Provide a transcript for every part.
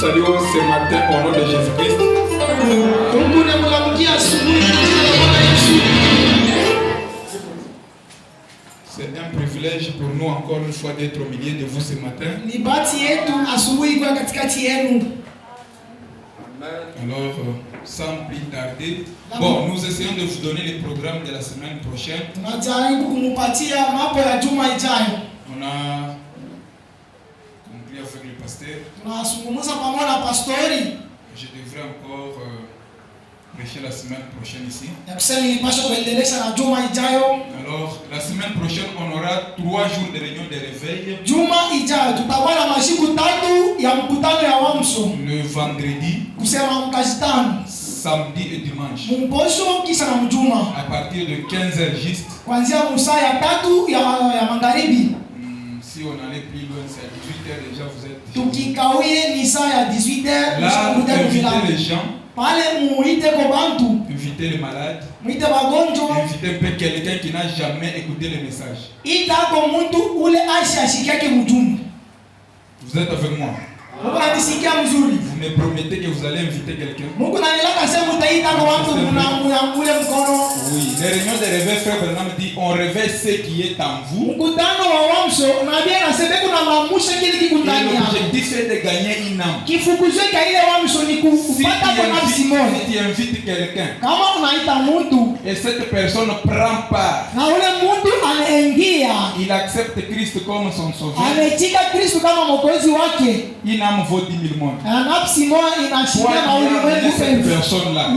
saluons ce matin au nom de Jésus-Christ. C'est un privilège pour nous encore une fois d'être au milieu de vous ce matin. Alors, sans plus tarder, bon, nous essayons de vous donner les programmes de la semaine prochaine. On a conclu avec le pasteur. Je devrais encore prêcher la semaine prochaine ici. Alors, la semaine prochaine, on aura 3 jours de réunion de réveil. Le vendredi, samedi et dimanche. À partir de 15h juste. Si on allait plus loin, c'est à 18h déjà, vous êtes là, invitez les gens, invitez les malades, invitez quelqu'un qui n'a jamais écouté le message. Vous êtes avec moi? Vous me promettez que vous allez inviter quelqu'un? Oui, les réunions de réveil, frère Bernard me dit, on réveille ce qui est en vous. L'objectif c'est de gagner une âme. Si tu invites quelqu'un et cette personne prend part, il accepte Christ comme son sauveur, une âme vaut 10 000 mondes. Cette personne-là,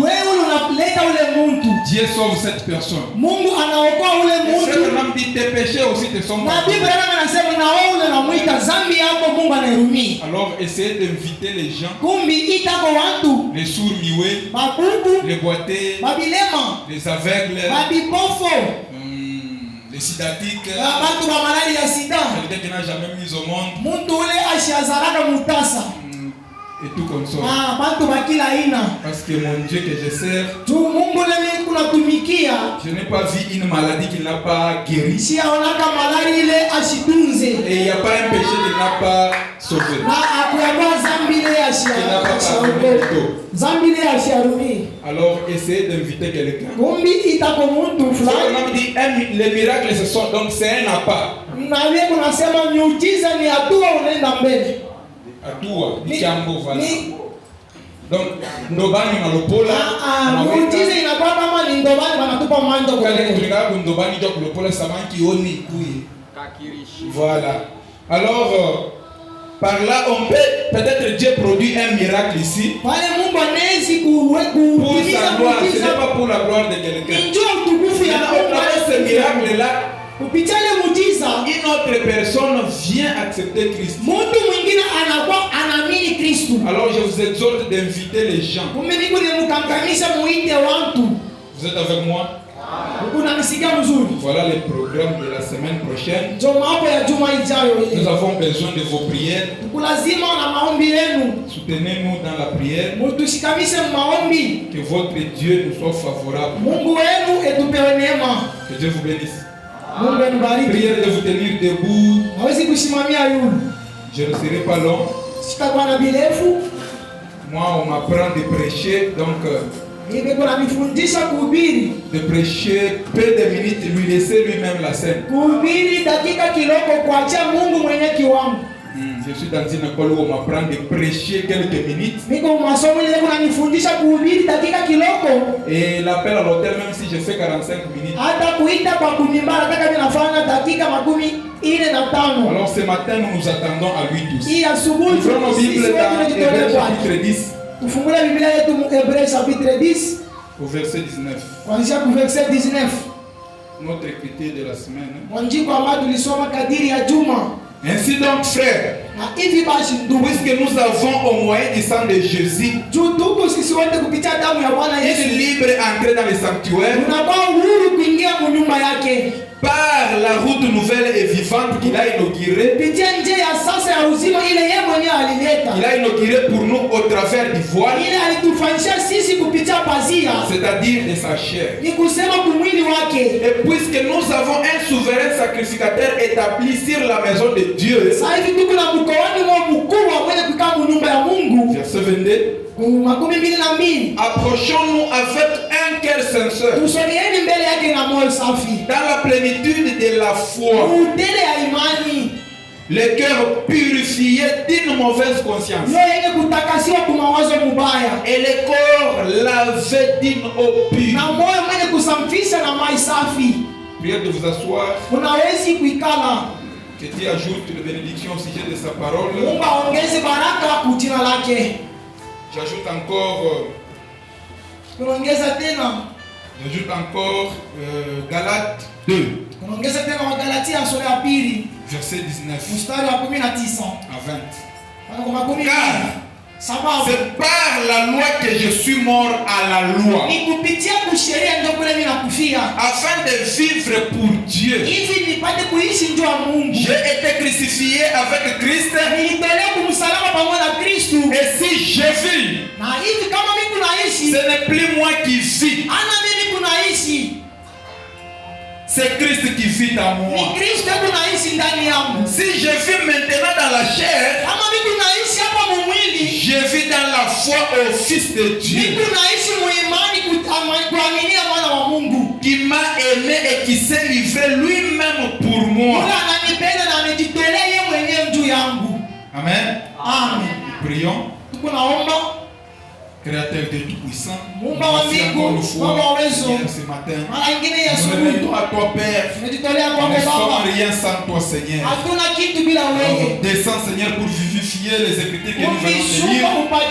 Dieu sauve cette personne. Dit tes péchés aussi te sont pardonnés. Alors essayez d'inviter les gens, les sourds-muets, les boiteux, les aveugles, les sidatiques, quelqu'un qui n'a jamais mis au monde, et tout comme ça. Parce que mon Dieu que je sers, je n'ai pas vu une maladie qui n'a pas guéri. Et il n'y a pas un péché qui n'a pas sauvé. Alors essayez d'inviter quelqu'un. On dit les miracles ce sont donc c'est un appât. Atua, Dicambo, voilà. Donc, Ndobani na lopola. Miujiza inakuwa kama ni Ndobani wanatupa mando kwa leo. Tulingana kwa Ndobani ndio lopola samaki oni kuyi. Kakirishi. Voilà. Alors, par là, on peut peut-être Dieu produit un miracle ici. Pour sa gloire, ce n'est pas pour la gloire de quelqu'un. Il y a ce miracle-là. Une autre personne vient accepter Christ. Alors je vous exhorte d'inviter les gens. Vous êtes avec moi? Voilà les programmes de la semaine prochaine. Nous avons besoin de vos prières. Soutenez-nous dans la prière. Que votre Dieu nous soit favorable. Que Dieu vous bénisse. Prière de vous tenir debout. Je ne serai pas long. Moi, on m'apprend de prêcher, donc de prêcher peu de minutes, lui laisser lui-même la scène. Je suis dans une école où on m'apprend de prêcher quelques minutes. Et l'appel à l'hôtel, même si je fais 45 minutes. Alors ce matin, nous nous attendons à lui tous. Ouvrons nos Bibles dans Hébreux chapitre 10. Au verset 19. Notre écriture de la semaine. Ainsi donc, frères, puisque nous avons au moyen du sang de Jésus une libre entrée dans le sanctuaire par la route nouvelle et vivante qu'il a inaugurée. Il a inauguré pour nous au travers du voile, c'est-à-dire de sa chair. Et puisque nous avons un souverain sacrificateur établi sur la maison de Dieu, verset 22. Approchons-nous avec un cœur sincère dans la plénitude de la foi, le cœur purifié d'une mauvaise conscience et le corps lavé d'une eau pure. Prière de vous asseoir. Que Dieu ajoute une bénédiction au sujet de sa parole. J'ajoute encore Galates 2, verset 19 à 20. Car c'est par la loi que je suis mort à la loi, afin de vivre pour Dieu. J'ai été crucifié avec Christ. Et si je vis, ce n'est plus moi qui vis, c'est Christ qui vit en moi. Si je vis maintenant dans la chair, je vis dans la foi au Fils de Dieu, qui m'a aimé et qui s'est livré lui-même pour moi. Amen. Amen. Prions. Créateur de tout-puissant, merci encore une fois ce matin. Nous remettons à toi, Père. Nous ne sommes rien sans toi, Seigneur. Descends, Seigneur, pour vivifier les Écritures que nous venons de lire. Prends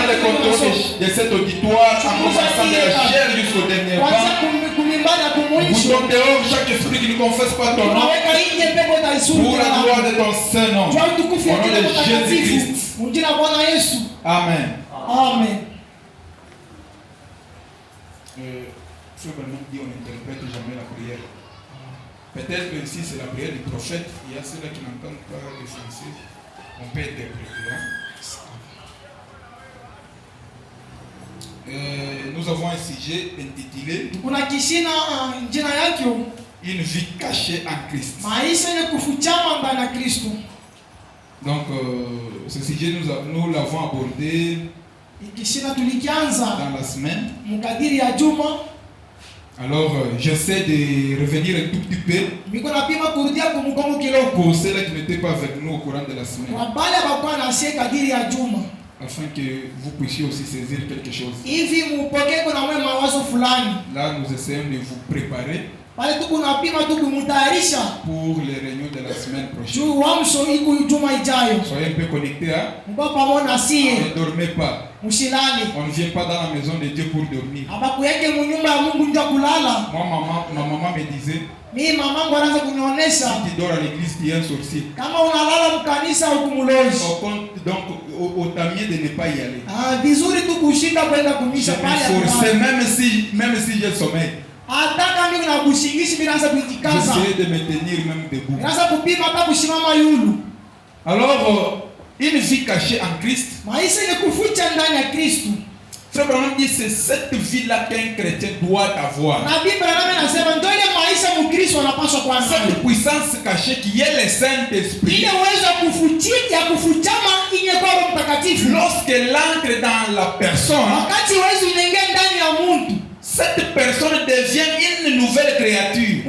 le contrôle de cet auditoire en commençant de la chair jusqu'au dernier pas. Bouton dehors chaque esprit qui ne confesse pas ton nom, pour la gloire de ton Saint-Nom. Au nom de Jésus-Christ. Amen. Amen. Frère Branham dit on n'interprète jamais la prière. Peut-être que si c'est la prière du prophète, il y a ceux-là qui n'entendent pas le français. On peut interpréter. Nous avons un sujet intitulé Une vie cachée en Christ. Donc, ce sujet, nous l'avons abordé dans la semaine. Alors, j'essaie de revenir un tout petit peu pour ceux-là qui n'étaient pas avec nous au courant de la semaine, afin que vous puissiez aussi saisir quelque chose. Là, nous essayons de vous préparer pour les réunions de la semaine prochaine. Soyez un peu connectés. Ne dormez pas. On ne vient pas dans la maison de Dieu pour dormir. Ma maman me disait, si tu dors à l'église, tu es un sorcier. Donc, autant mieux de ne pas y aller. Je m'efforçais, même si j'ai le sommeil. J'essayais de me tenir même debout. Alors, une vie cachée en Christ. Frère Branham dit c'est cette vie-là qu'un chrétien doit avoir. Cette puissance cachée qui est le Saint-Esprit. Lorsqu'elle entre dans la personne, cette personne devient une nouvelle créature.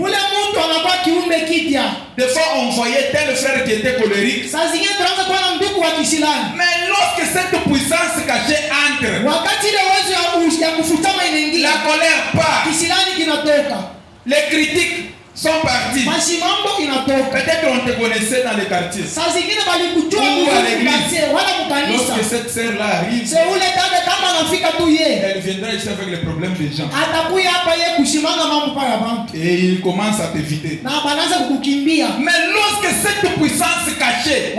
Des fois, on voyait tel frère qui était colérique. Mais lorsque cette puissance cachée entre, la colère part. Les critiques sont partis. Peut-être on te connaissait dans les quartiers ou à l'église. Lorsque cette sœur-là arrive, elle viendra ici avec les problèmes des gens. Et il commence à t'éviter. Mais lorsque cette puissance cachée,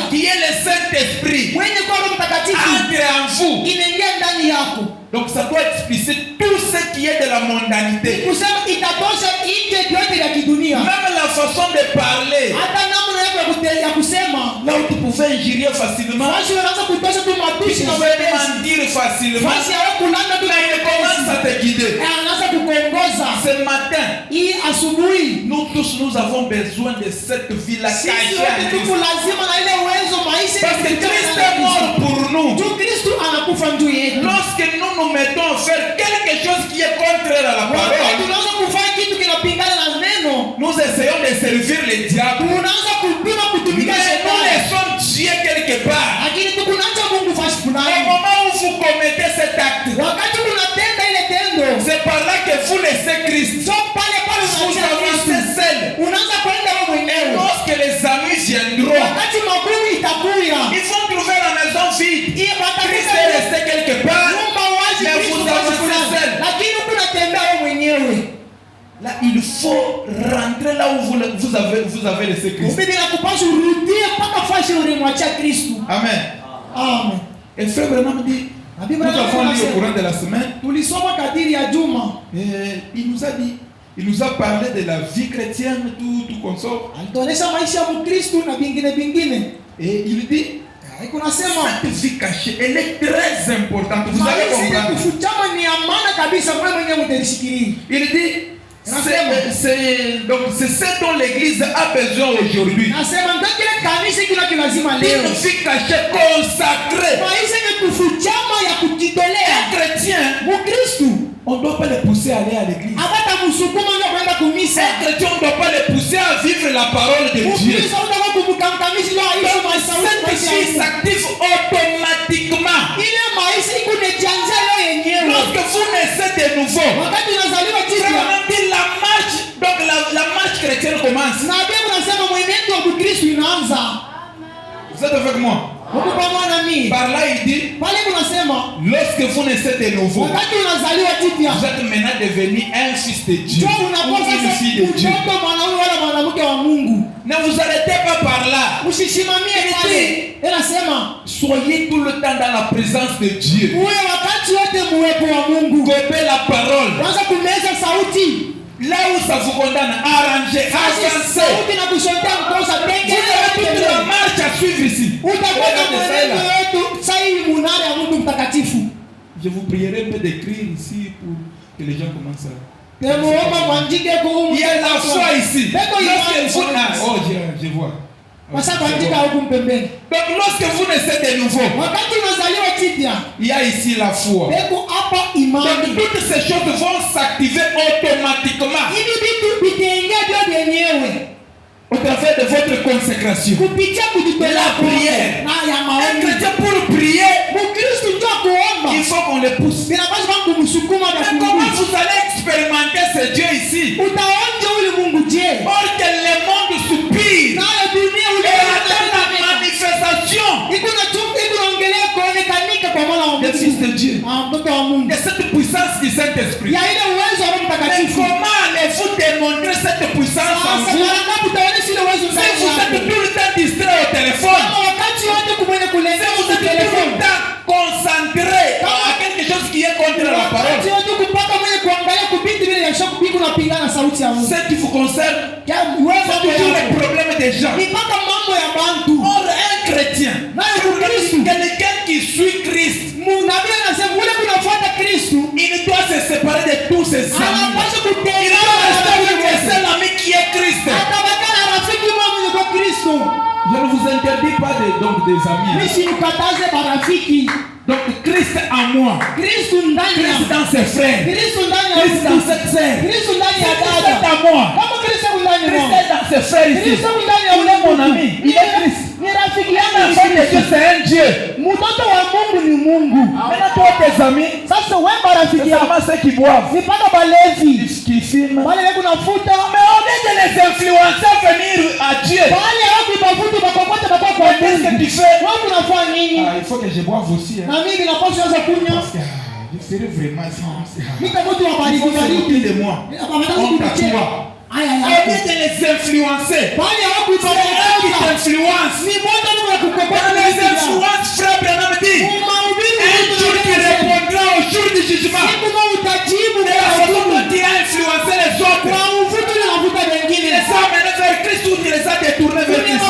qui est le Saint-Esprit, entre en vous, donc ça doit expliquer tout ce qui est de la mondanité. Même la façon de parler. Là où tu pouvais injurier facilement, tu pouvais mentir facilement, il commence à te guider. Ce matin, nous tous nous avons besoin de cette vie-là cachée en Christ. Parce que Christ chose qui est contraire à la parole, nous essayons de servir le diable. Mais nous laissons Dieu quelque part. Au moment où vous commettez cet acte, c'est par là que vous laissez Christ. Vous avancez seul. Et lorsque les amis viendront, ils vont trouver la maison vide. Christ est resté quelque part, mais vous avancez seul. Là, il faut rentrer là où vous avez laissé Christ. Amen. Amen. Et frère Branham dit, nous avons lu au courant de la semaine, il nous a parlé de la vie chrétienne, tout consort. Et il dit, cette vie cachée, elle est très importante. Vous allez comprendre. Il dit, c'est ce dont l'Église a besoin aujourd'hui. Une vie cachée, consacrée. Un chrétien, on ne doit pas le pousser à aller à l'église. Un chrétien, on ne doit pas le pousser à vivre la parole de Dieu. Cette vie s'active automatiquement. Lorsque vous naissez de nouveau, la marche chrétienne commence. Vous êtes avec moi? Par là il dit, lorsque vous naissez de nouveau, vous êtes maintenant devenu un fils de Dieu ou une fille de Dieu. Ne vous arrêtez pas par là. Soyez tout le temps dans la présence de Dieu. Copez la parole. Là où ça vous condamne, arrangez, avancez. Vous avez toute la marche à suivre ici. Je vous prierai un peu d'écrire ici pour que les gens commencent à... Il y a la foi ici. Oh, je vois. Donc lorsque vous naissez de nouveau, il y a ici la foi. Donc toutes ces choses vont s'activer automatiquement au travers de votre consécration. La prière. Un chrétien pour prier, il faut qu'on le pousse. Mais comment vous allez expérimenter ce Dieu ici? Or que le monde soupire et attend la manifestation des fils de Dieu, de cette puissance du Saint-Esprit. Mais comment allez-vous démontrer cette puissance en vous? Si vous êtes tout le temps distrait au téléphone, si vous êtes tout le temps concentré à quelque chose qui est contre la parole, ce qui vous concerne, c'est toujours le problème des gens. Or, un chrétien, quelqu'un qui suit Christ, il doit se séparer de tous ses amis. Il doit rester avec le seul ami qui est Christ. Je ne vous interdis pas donc des amis. Donc Christ en moi, Christ dans ses frères, Christ dans cette sœur, Christ en moi, Christ dans ses frères ici. Il est mon ami, il est Christ. C'est un Dieu. Maintenant toi tes amis, c'est seulement ceux qui boivent, qui fument. Mais on est de les influencer à venir à Dieu. Qu'est-ce que tu fais? Il faut que je boive aussi. Je serai vraiment de moi. On t'attend. Arrête de les influencer. C'est eux qui t'influencent. Quand les influences frappent, un jour qui répondra au jour du jugement. De la façon dont tu as influencé les autres. Tu les as amenés vers Christ ou tu les as détournés vers Christ.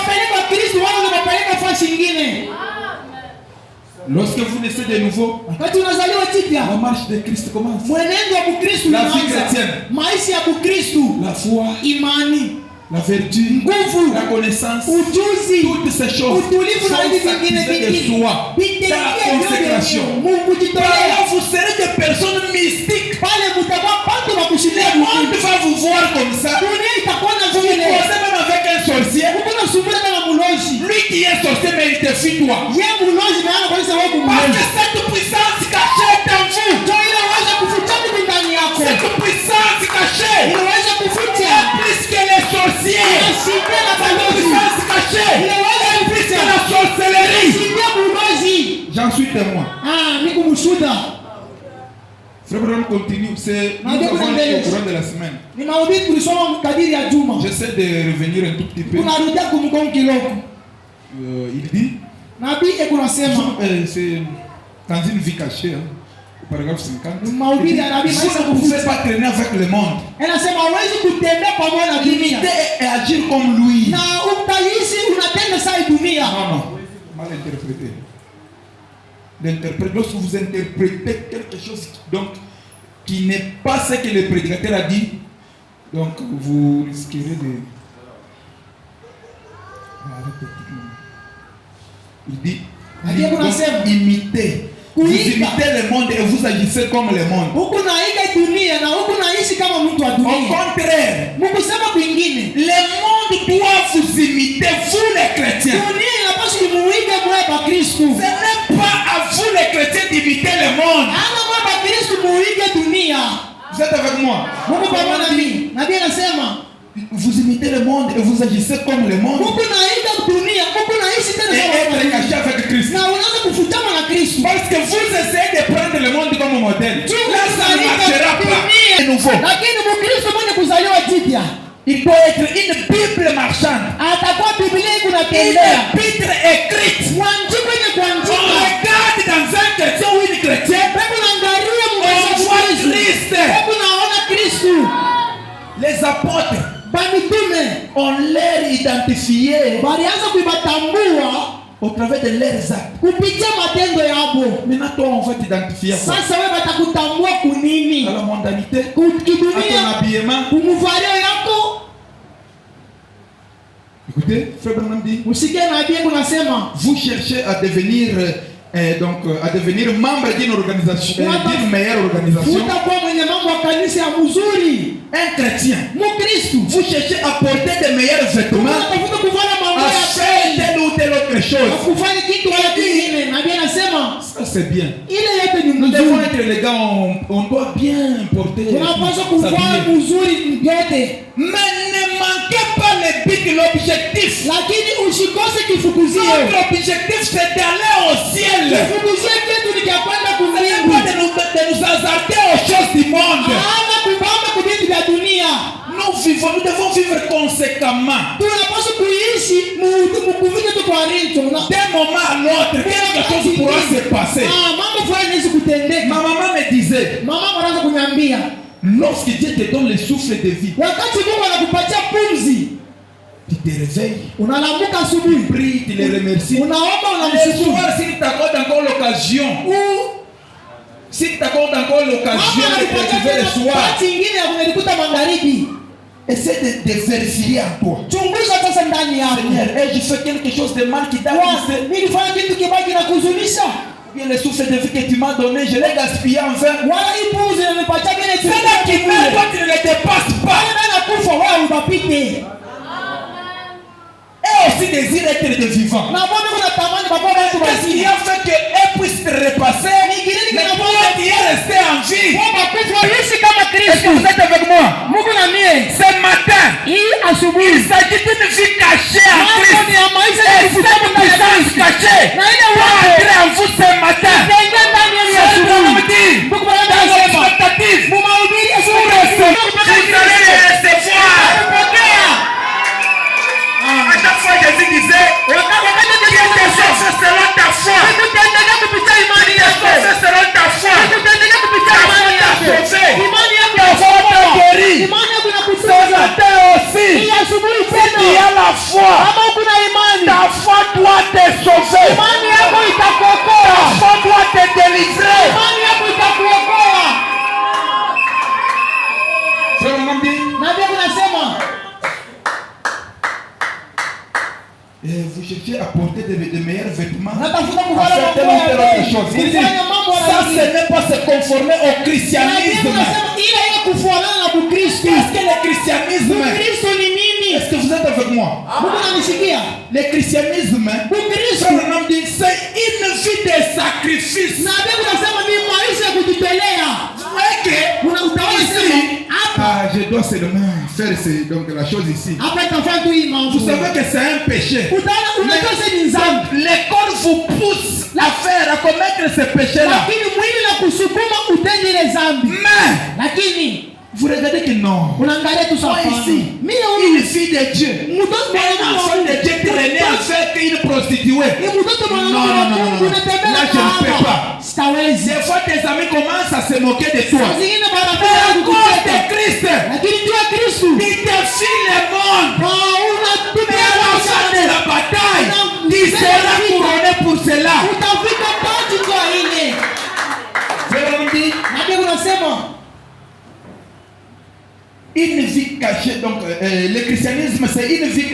Lorsque vous naissez de nouveau, la marche de Christ commence. La vie chrétienne, la foi, la vertu, la connaissance, toutes ces choses sont satisfaites de soi, dans la consécration. Alors vous serez des personnes mystiques. Le monde va vous voir comme ça. Vous posez même avec un sorcier. Lui qui est sorcier, mais il te fuit toi. Parce que cette puissance cachée est en vous. Cette puissance cachée est plus que les sorciers. Cette puissance cachée est plus que la sorcellerie. J'en suis témoin. Frère Branham continue, c'est nous avons au courant de la semaine. J'essaie de revenir un tout petit peu. Il dit, c'est dans une vie cachée, paragraphe 50. Vous ne pouvez pas traîner avec le monde. Imiter et agir comme lui. Non, mal interprété. Lorsque vous interprétez quelque chose donc, qui n'est pas ce que le prédicateur a dit, donc vous risquerez de... Il dit imitez. Vous imitez le monde et vous agissez comme le monde. Au contraire, le monde doit vous imiter, vous les chrétiens. Ce n'est pas à vous les chrétiens d'imiter le monde. Vous êtes avec moi? Vous imitez le monde et vous agissez comme le monde. Et être caché avec Christ. Parce que vous essayez de prendre le monde comme modèle. Là, ça ne marchera pas. C'est nouveau. Il doit être une Bible marchande. Une épître écrite. On regarde dans un chrétien ou une chrétienne. On voit Christ. Les apôtres, on leur identifiait au travers de leurs actes. Maintenant, toi, on va t'identifier à quoi? À la mondanité, à ton habillement. Écoutez, Frère Branham dit, vous cherchez à devenir à devenir membre d'une organisation, d'une meilleure organisation. Un chrétien, vous cherchez à porter de meilleurs vêtements, à faire telle ou telle autre chose. Ça c'est bien. Nous devons être les gars, on doit bien porter. Mais ne manquez pas le but, l'objectif. Notre objectif c'est d'aller au ciel. De nous hasarder aux choses du monde. Nous devons vivre conséquemment. D'un moment à l'autre, quelque chose pourra se passer. Ma maman me disait, lorsque Dieu te donne le souffle de vie, tu te réveilles, tu pries, tu les remercies. Le soir, s'il t'accorde encore l'occasion, de te le soir, essaie de vérifier en toi. Seigneur, je fais quelque chose de mal qui t'a bien le souffle de vie que tu m'as donné, je l'ai gaspillé en vain. Celle-là qui meurt, toi tu ne le dépasses pas. Et aussi désire être de vivant. Qu'est-ce qui a fait qu'elle puisse te repasser? Mais toi qui es resté en vie. Est-ce que vous êtes avec moi? Ce matin, il s'agit d'une vie cachée en Christ. Et cette puissance cachée va entrer en vous ce matin. C'est ce qu'on dit. Dans l'expectative, vous allez recevoir. À chaque fois, Jésus disait, qui est sauvé selon ta foi. Qui est sauvé selon ta foi. Ta foi t'a sauvé. Ta foi t'a guéri. Ce matin aussi, si tu as la foi, ta foi doit porter de meilleurs vêtements, à Natafuta faire kuvala telle mambo ou telle ya autre chose. Il dit, kufanya mambo ya ça dini. ce n'est pas se conformer au Na christianisme. Biblia inasema ila ile kufuatana na Ukristo. Qu'est-ce que le christianisme? Ukristo ni nini? Est-ce que vous êtes avec moi? Mungu ananisikia? Le christianisme, Ukristo. son nom dit, c'est une vie de sacrifice. Na Biblia inasema ni maisha ya kujitolea. Utaona Ici, hapa je dois seulement faire donc la chose ici. hapa itafanya tu hii mambo. Vous savez que c'est un péché. Utaona unatoa ni dhambi. L'école vous pousse à faire, à commettre ce péché-là. Lakini mwili na kusukuma utende ile dhambi. Mais, Lakini vous regardez que non. unaangalia tu sawa. Ici, une fille de Dieu, un enfant de Dieu traîné avec une prostituée. Non. Là, je ne peux pas. Des fois, tes amis commencent à se moquer de toi. À cause de Christ, il défie le monde. Mais à la fin de la bataille, tu seras couronné pour cela. Vraiment dit, une vie cachée, donc le christianisme c'est une vie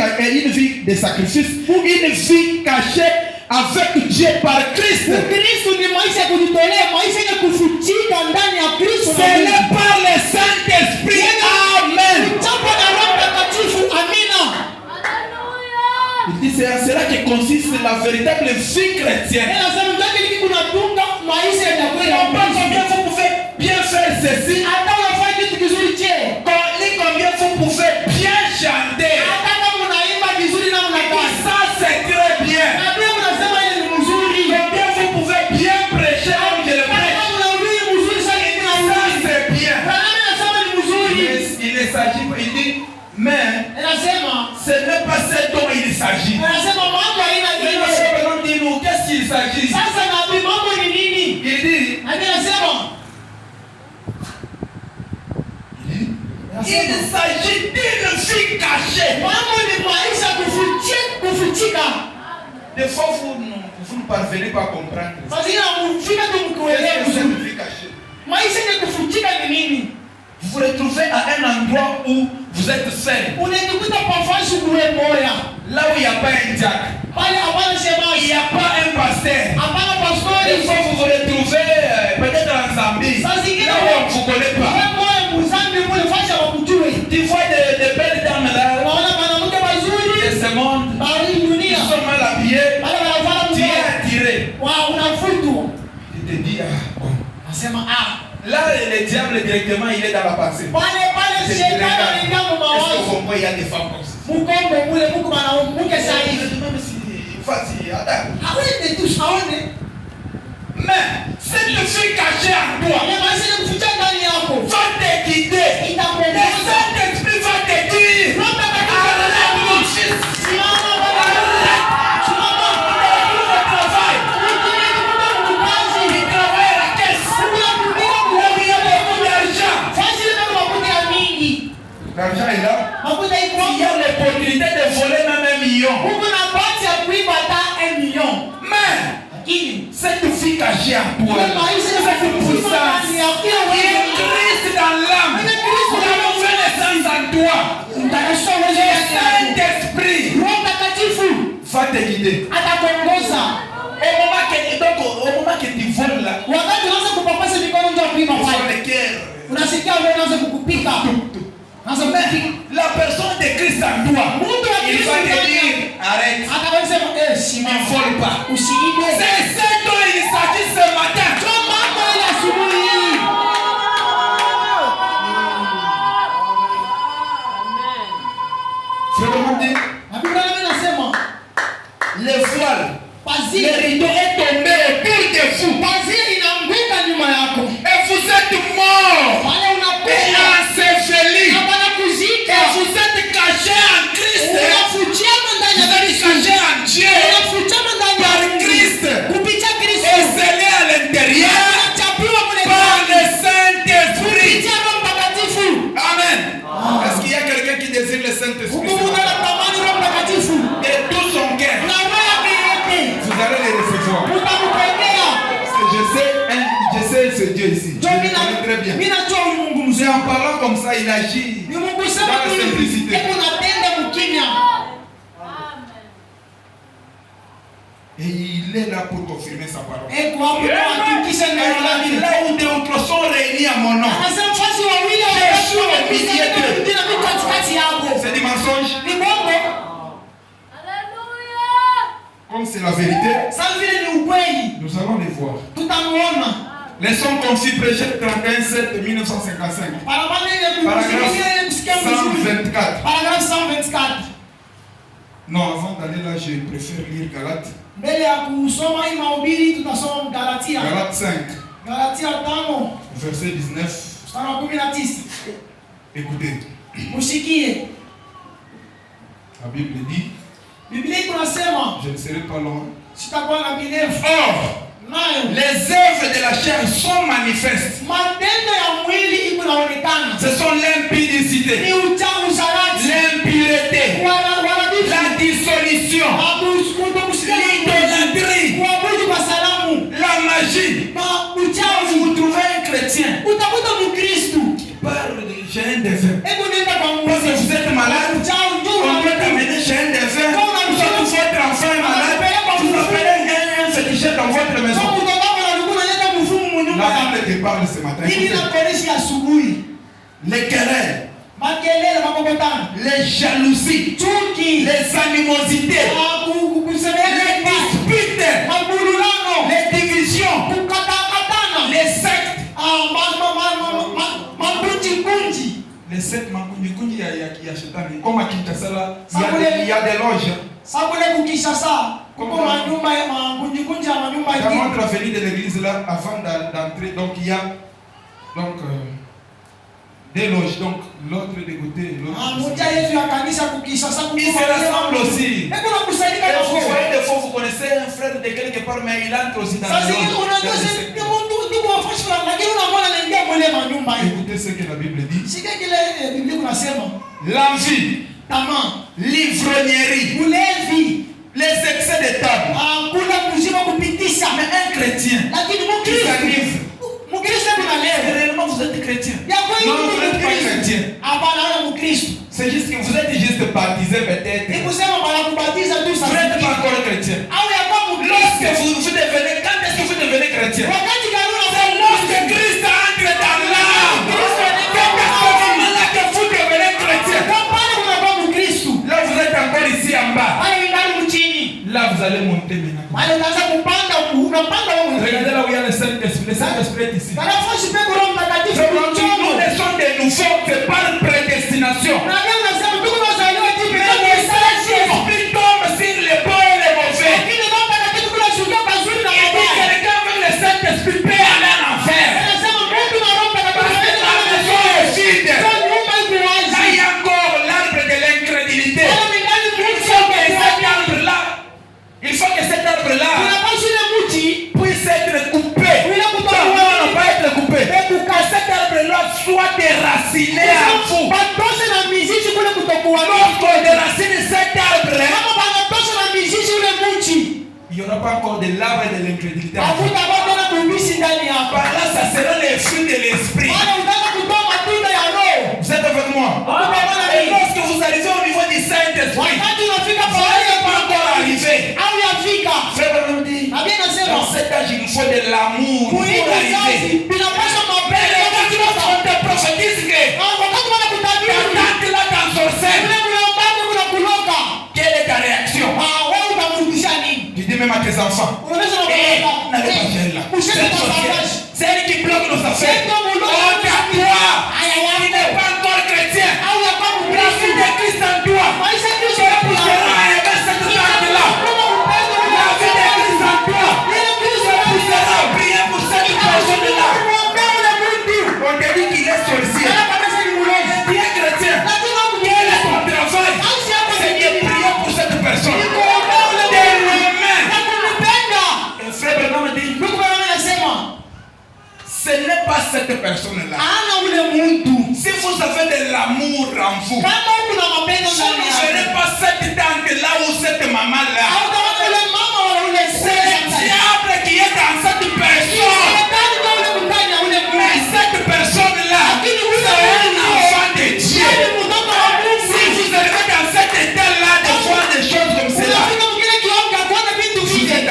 de sacrifice, une vie cachée avec Dieu par Christ. C'est par le Saint-Esprit. Amen. Il dit c'est à cela que consiste la véritable vie chrétienne. Combien vous pouvez bien faire ceci? Combien vous pouvez bien chanter? Ça c'est très bien. Combien vous pouvez bien prêcher comme je le prêche? Ça c'est bien. Il ne s'agit pas, il dit, mais ce n'est pas ce dont il s'agit. Dis-nous, qu'est-ce qu'il s'agit? Il dit, il s'agit d'une vie cachée. Des fois, vous ne parvenez pas à comprendre. Qu'est-ce que c'est une vie cachée? Vous vous retrouvez à un endroit où vous êtes seul. Là où il n'y a pas un diacre. Il n'y a pas un pasteur. Des fois, vous vous retrouvez peut-être en Zambie. Là où on ne vous connaît pas. Tu vois des belles dames là. De ce monde. Ils sont mal habillés. Tu es attiré. Il te dit, là, le diable directement, il est dans la pensée. Est-ce que vous comprenez, il y a des femmes comme ça. Mais cette fille cachée en toi va te guider. Le Saint-Esprit va te dire, arrête mon fils. L'argent est là. Il y a l'opportunité de voler même 1 million. Mais cette fille cachée en toi, cette puissance, il est Christ dans l'âme. La nouvelle naissance en toi. Le Saint-Esprit va te guider. Au moment que tu voles là, la personne de Christ en toi, il va te dire, arrête, ne vole pas. C'est ce dont il s'agit ce matin. Le voile, le rideau est tombé autour de vous. Et vous êtes morts et ensevelis. Et vous êtes cachés en Christ. Vous êtes cachés en Dieu par Christ. Et scellés à l'intérieur par le Saint-Esprit. Amen. Est-ce qu'il y a quelqu'un qui désire le Saint-Esprit? De tout son cœur. Vous allez les recevoir. Parce que je sais ce Dieu ici. Je le connais très bien. C'est en parlant comme ça, il agit dans la simplicité. Et il est là pour confirmer sa parole. Là où d'autres sont réunis à mon nom, c'est des mensonges. Comme c'est la vérité, nous allons les voir. Leçon conçue prêchée 31/7 1955. Paragraphe 124. Paragraphe 124. Non, avant d'aller là, je préfère lire Galates. Galates 5. Verset 19. Écoutez. La Bible dit. Je ne serai pas long. Or, les œuvres de la chair sont manifestes. Ce sont l'impudicité, l'impureté, la dissolution, l'idolâtrie, la magie. Vous trouvez un chrétien qui parle de j'ai un défunt. Parce que vous êtes malade, on peut t'amener chez un défunt. Quand votre enfant est malade, vous appelez un féticheur dans votre maison. La Bible te parle ce matin. Les querelles, les jalousies, les animosités, les disputes, les divisions, les sectes. Les sectes, il y a Shetani. Comme à Kinshasa, il y a des loges. Ça montre la venue de l'église là avant d'entrer. Donc il y a des loges. Donc l'autre de côté. Ils se rassemblent aussi. Et vous voyez des fois, vous connaissez un frère de quelque part, mais il entre aussi dans la loge. Écoutez ce que la Bible dit. L'envie, l'ivrognerie, les excès de table. Mais un chrétien qui s'arrive, réellement vous êtes chrétien. Non, vous n'êtes pas chrétien. C'est juste que vous êtes juste baptisé peut-être. Vous n'êtes pas encore chrétien. Lorsque vous devenez, quand est-ce que vous devenez chrétien? C'est lorsque Christ entre dans l'âme. Que vous devenez chrétien. Là vous êtes encore ici en bas. Là vous allez monter maintenant. Regardez là où il y a le Saint-Esprit. Le Saint-Esprit est ici. Nous sommes des nouveaux, c'est pas une prédestination. Le Saint-Esprit tombe sur les bons et les mauvais. Quelqu'un avec le Saint-Esprit peut aller en enfer. Parce que la maison est vide. Là il y a encore l'arbre de l'incrédulité. Il faut que cet arbre-là puisse être coupé. Non, pas être coupé. Que cet arbre-là soit déraciné à vous. Lorsqu'on déracine cet arbre, il n'y aura pas encore de l'arbre de l'incrédulité. Par là, ça sera les fruits de l'esprit. Vous êtes avec moi? Et lorsque vous arrivez au niveau du Saint-Esprit, vous n'êtes pas encore arrivé. Frère nous dit, dans cet âge, il faut de l'amour pour arriver. Mais quand on te prophétise que ta tante là t'ensorcelle, quelle est ta réaction? Tu dis même à tes enfants, n'allez pas faire là. C'est elle qui bloque nos affaires. Oh, t'as toi, il n'est pas encore chrétien. La vie de Christ en toi. Tu pousseras à aimer cette tante-là. La vie de Christ en toi. Tu pousseras à prier pour cette personne-là. On te dit qu'il est sorcier. Tu es chrétien. Quel est ton travail? C'est de prier pour cette personne. Et frère Bernard me dit, ce n'est pas cette personne-là. Si vous avez de l'amour en vous, vous ne verrez pas cette tante-là ou cette maman-là. C'est le diable qui est dans cette personne. Mais cette personne-là, c'est un enfant de Dieu. Si vous arrivez dans cet état-là de voir des choses comme cela, vous êtes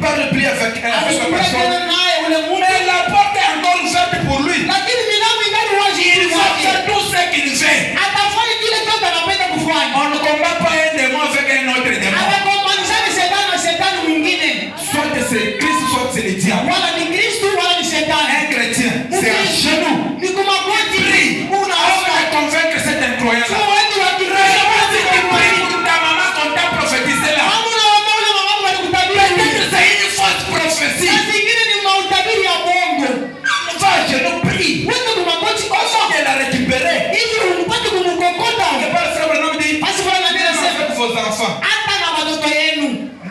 parle plus avec la personne. Mais la porte est encore ouverte pour lui. Il va faire tout ce qu'il fait. On ne combat pas un démon avec un autre démon. Soit c'est Christ, soit c'est le diable. Un chrétien, c'est un genou. Prie. On va convaincre cet incroyable. Ta maman qu'on t'a prophétisé là. Peut-être c'est une fausse prophétie. Va à genoux, prie. On va la récupérer. Avec vos enfants.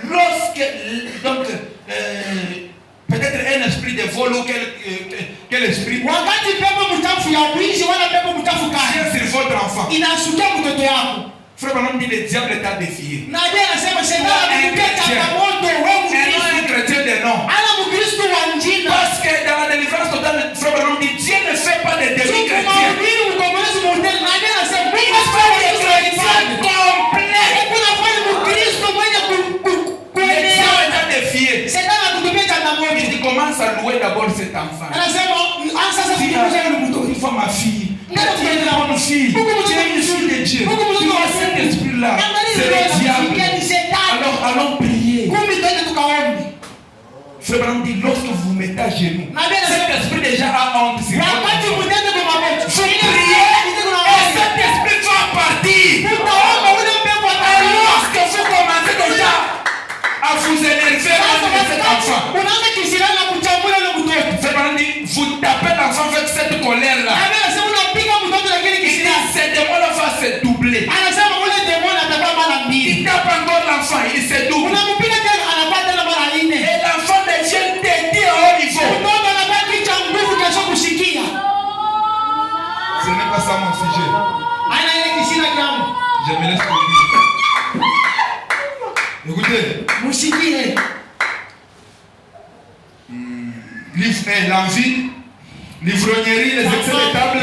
Lorsque, donc, peut-être un esprit de vol ou quel esprit vient sur votre enfant. Frère Branham dit le diable t'a défié. Un chrétien de nom. Parce que dans la délivrance totale, Frère Branham dit Dieu ne fait pas de demi-chrétiens. Il commence à louer d'abord cet enfant. Il faut ma fille. Tu es une bonne fille. Tu es une fille de Dieu. Tu vois cet esprit-là. C'est le diable. Alors allons prier. Frère Branham dit lorsque vous vous mettez à genoux, cet esprit déjà a honte sur vous. Vous priez et cet esprit va partir. Lorsque vous commencez déjà à vous énerver contre cet enfant, Frère Branham dit vous tapez l'enfant avec cette colère-là. Ce démon-là va se doubler. Il tape encore l'enfant, il se double. Et l'enfant devient têtu à haut niveau. Ce n'est pas ça mon sujet. Je me laisse conclure. Écoutez. L'envie, l'ivrognerie, les excès de table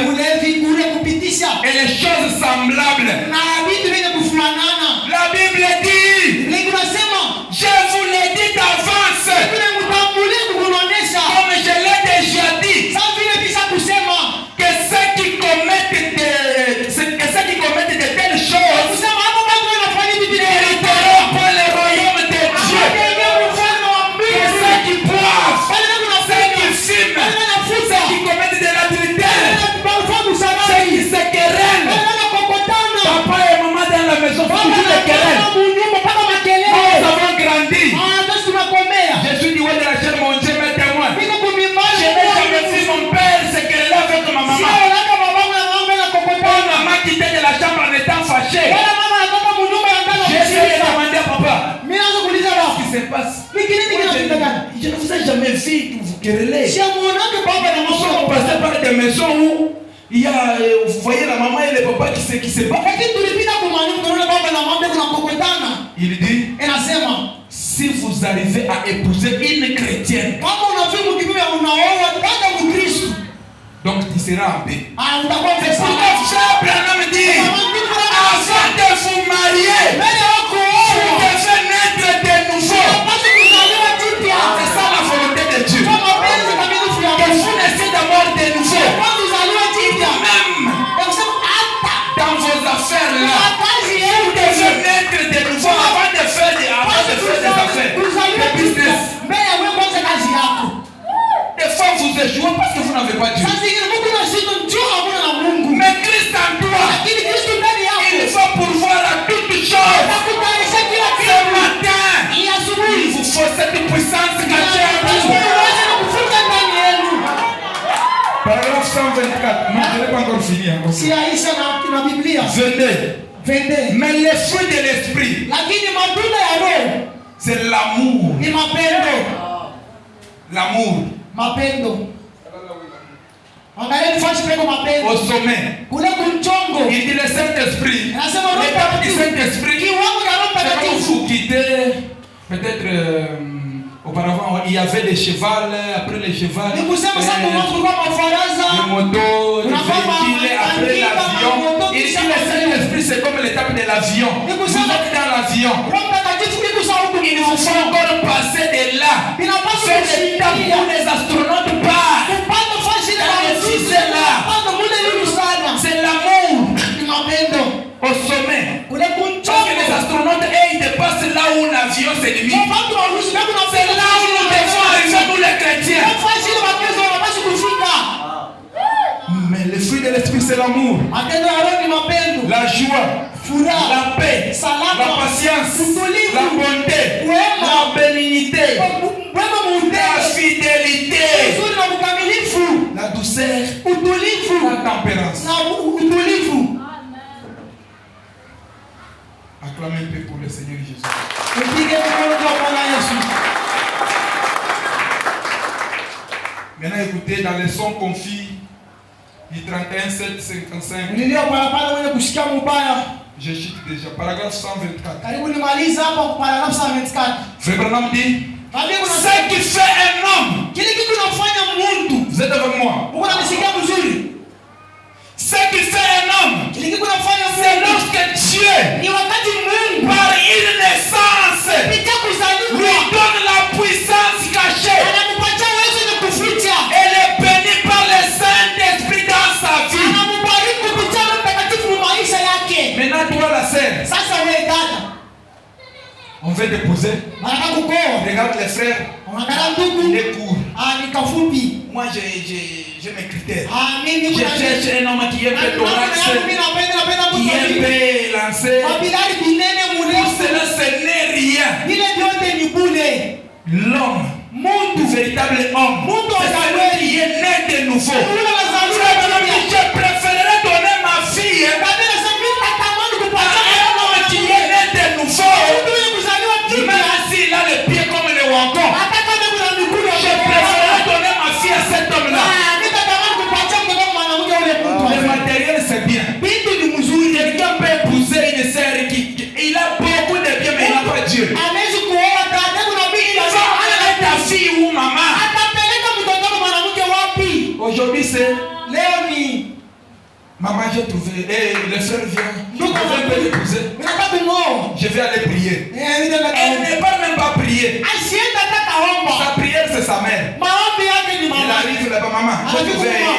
et les choses semblables. La Bible dit, je vous l'ai dit d'avance, comme je l'ai déjà dit, que ceux qui commettent de telles choses n'hériteront pas le royaume de Dieu. Que ceux qui boivent, ceux qui fument, ceux qui commettent de l'adultère, ceux qui se querellent, papa et maman dans la maison font toujours des querelles. Nous avons grandi. Je suis du haut de la chair, mon Dieu m'est témoin. Je n'ai jamais vu mon père se quereller avec ma maman. Quand maman quittait de la chambre en étant fâchée, j'ai essayé de demander à papa ce qui se passe. Je ne vous ai jamais vu vous quereller. Vous passez par des maisons où il y a, vous voyez la maman et le papa qui se battent. Il dit, si vous arrivez à épouser une chrétienne, donc tu seras en paix. C'est pourquoi Frère Branham dit, avant de vous marier, vous devez naître de nouveau. C'est ça la volonté de Dieu. Que vous naissez d'abord de nouveau. Même dans vos affaires là, vous devez naître de nouveau avant de faire des affaires, de business. Des fois vous échouez parce que vous n'avez pas Dieu. Mais Christ en toi, il faut pourvoir à toutes choses. Ce matin, il vous faut cette puissance cachée en vous. Paragraphe 124. Non, je n'ai pas encore fini. Venez. Mais les fruits de l'esprit, c'est l'amour. L'amour. Au sommet. Il dit le Saint-Esprit. L'étape du Saint-Esprit. Quand vous quittez, peut-être auparavant il y avait des chevals, après les chevals, des motos, des véhicules, après l'avion. Il dit le Saint-Esprit c'est comme l'étape de l'avion. Vous êtes dans l'avion. Il faut encore passer de là kufikia. Les astronautes partent. Kupanda fashi na fusées là. kupanda mule yulu sana. C'est l'amour Ni mapendo. au sommet. Kule Parce que kunchoko. les astronautes, ils dépassent là où l'avion se limite. Watu wa Urusi ndio kuna C'est là où nous devons arriver, nous les chrétiens. fashi na mapenzi wanapaswa kufika. Mais le fruit de l'esprit, c'est l'amour, Matendo ya Roho ni mapendo. la joie, Furaha. la paix, Salama. la patience, Utulivu. la bonté, Wema. la bénignité, Wema la muudezi. fidélité, Uzuri na ukamilifu. la douceur, Utulivu. la tempérance. Na utulivu. Acclamez un peu pour le Seigneur Jésus. Upige mkono kwa Bwana Yesu. Maintenant, écoutez, dans les sons confis du 31, 7, 55, Nilio parapara mwenye kushikia mubaya. je cite déjà, paragraphe 124. Karibu nimaliza hapa kwa paragrafu 124. Frère Branham dit, Biblia kuna ce qui fait un homme, kile kitu kinafanya mtu. vous êtes avec moi, Uko unanisikia vizuri? ce qui fait un homme, Kile kitu kinafanya c'est mtu. lorsque Dieu, Ni wakati Mungu par une naissance, kupitia lui kuzaliwa donne la puissance cachée. anakupatia uwezo wa kuficha. Elle est bénie par le Saint-Esprit dans sa vie. Anakubariki kupitia Roho Mtakatifu mu maisha yake. Maintenant, toi, la sœur, Sasa wewe dada, on veut t'épouser. nataka kukoa. Regarde les frères, Unaangalia il ndugu, est court. ni kafupi. Moi, j'ai mes critères. Mimi Je kuna cherche un homme qui est peu thorax, mimi napenda qui est mtu peu lancé. Mabilari binene Pour murefu. cela, ce n'est rien. Vile vyote ni bure. L'homme, Mungu le véritable homme, Mungu c'est celui qui est né de nouveau. Ule anazaliwa Frère, upya. je préférerais donner ma fille Kabila sasa mimi natamani à kupatia un homme qui est né de nouveau. mtu mwenye kuzaliwa kipya. Même s'il a les pieds comme le wagons, Hata kama kuna miguu ya je préférerais donner ma fille à cet homme-là. mimi natamani kupatia mtoto mwanamke ule mtu. Le matériel, c'est bien. Bintu ni mzuri. Quelqu'un peut épouser une sœur il a beaucoup de bien, mais il n'a pas Dieu. Anaweza kuoa dada kuna binti Il va aller ta fille ou maman. atapeleka mtoto mwanamke wapi? Aujourd'hui, c'est Leo ni maman, j'ai trouvé. Le frère vient. Je ndugu vais l'épouser. nataka kumwoa. Je vais aller prier. Elle ne peut même pas prier. Asienda hata kaomba. Sa prière, c'est sa mère. Maombi yake ni Il mama. arrive là-bas, maman.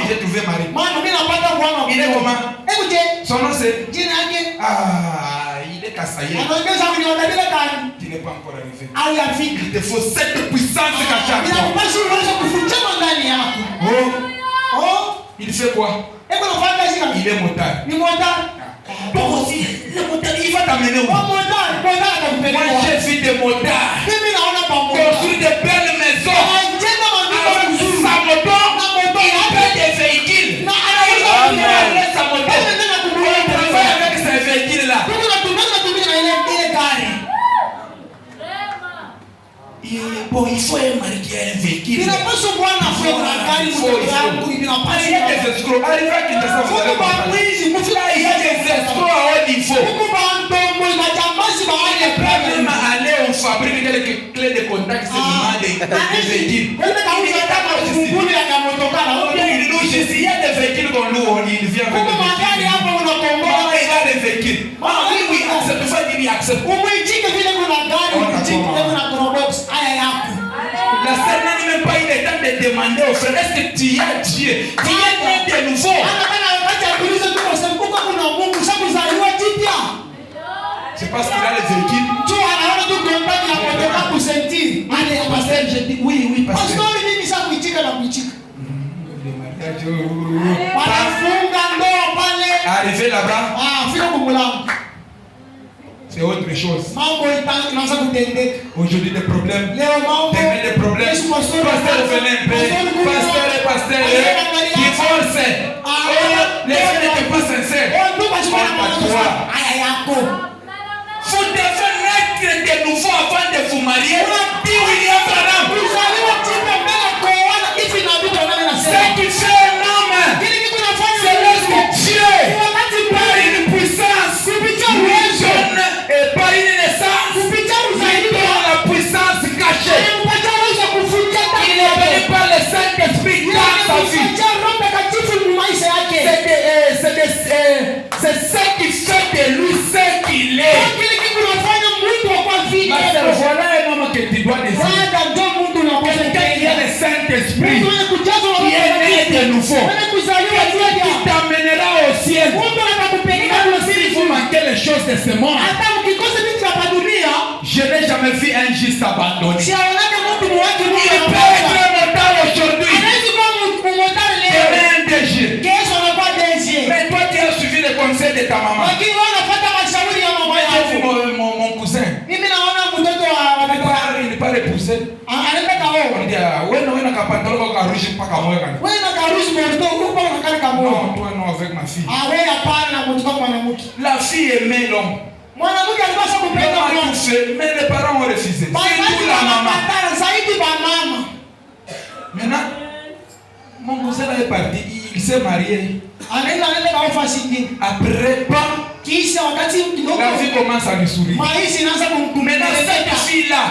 J'ai trouvé Marie. Maana mimi napata bwana. Il est comment? Hebu je, Son nom, c'est. jina yake Ah, il est Kassaye. anaongeza kuniangalia kani Tu n'es pas encore arrivé. au yafika. Il te faut cette puissance cachée en toi. Inakupasha uweze kufichama ndani yako. Oh, Il fait quoi? hebu nafanya kazi gani? Il est motard. Ni mwanda. Toi aussi, le motard, il va t'amener où? Kwa mwanda atakupeleka. Moi, j'ai vu des motards Mimi naona pamoja. construire de belles maisons. Anajenga maduka Avec mazuri. sa moto, Na moto il yake. paie des véhicules. Na Il anaweza avec sa moto. Il travaille avec ces véhicules-là. ile gari. Bon, il faut un mari qui a un véhicule. Inapaswa kuwa na fedha gari mtoto yangu Il y a inapaswa. des escrocs. Arrive à Kinshasa, vous allez Mungu comprendre. bamwizi mufika Il y a des escrocs à haut niveau. Mungu bandombo majambazi On bawaje peut même aller, on fabrique quelques clés de contact seulement des véhicules. Wewe kauza kama fungulo ya motokana. Ou bien il loue ici. Il y a des véhicules qu'on loue, il vient avec Mungu des magari véhicules. hapo unakomboa. Maman, il a des véhicules. Maman, oui, oui, accepte. Il faut dire, il accepte. Umwijike vile kuna gari, umwijike vile kuna probox. Haya yako. La sœur n'a même pas eu le temps de demander au frère, est-ce que tu as Dieu? Tu es né de nouveau. Anataka wakati akuulize tu kwa sababu kuna Mungu shakuzaliwa jipya. C'est parce qu'il a les véhicules. Tu anaona tu contact ya motoka kusentiri. Ale pastor je dis Oui, parce que. pastor mimi shakuitika na kuitika. Le mariage. Wanafunga ndoa pale. Arrivé là-bas, Fika kumulango. c'est autre chose. Mambo inaanza kutendeka. Aujourd'hui, des problèmes. Leo mambo. Demain, des problèmes. Pasteur, venez un peu. Pasteur, qui force. Les gens n'étaient pas sincères. Haya yako. Vous devez naître de nouveau avant de vous marier. Dit William Branham. Kuzaliwa tipe mbele kuoana hivi na vitu Ce wanasema. qui fait un homme, Kile kitu nafanya c'est lorsque Dieu, wakati par une puissance, lui donne et par une naissance, lui donne la puissance cachée. Il est béni par le Saint-Esprit dans sa vie. C'est des nouveau. Quelqu'un qui t'amènera au ciel. Même s'il faut manquer les choses de ce monde. Je n'ai jamais vu un juste abandonné. Il peut être motard aujourd'hui. Demain un DG. Mais toi tu as suivi le conseil de ta maman. J'ai vu mon cousin. Il n'est pas repoussé. On dit, ouais, non, pantalon rouge, pas comme moi. Non, toi, non, avec ma fille. La fille aimait l'homme. Mais les parents ont refusé. C'est tout la maman. Maintenant, mon cousin est parti, il s'est marié. Après pas, la vie commence à lui sourire. Maintenant, cette fille-là,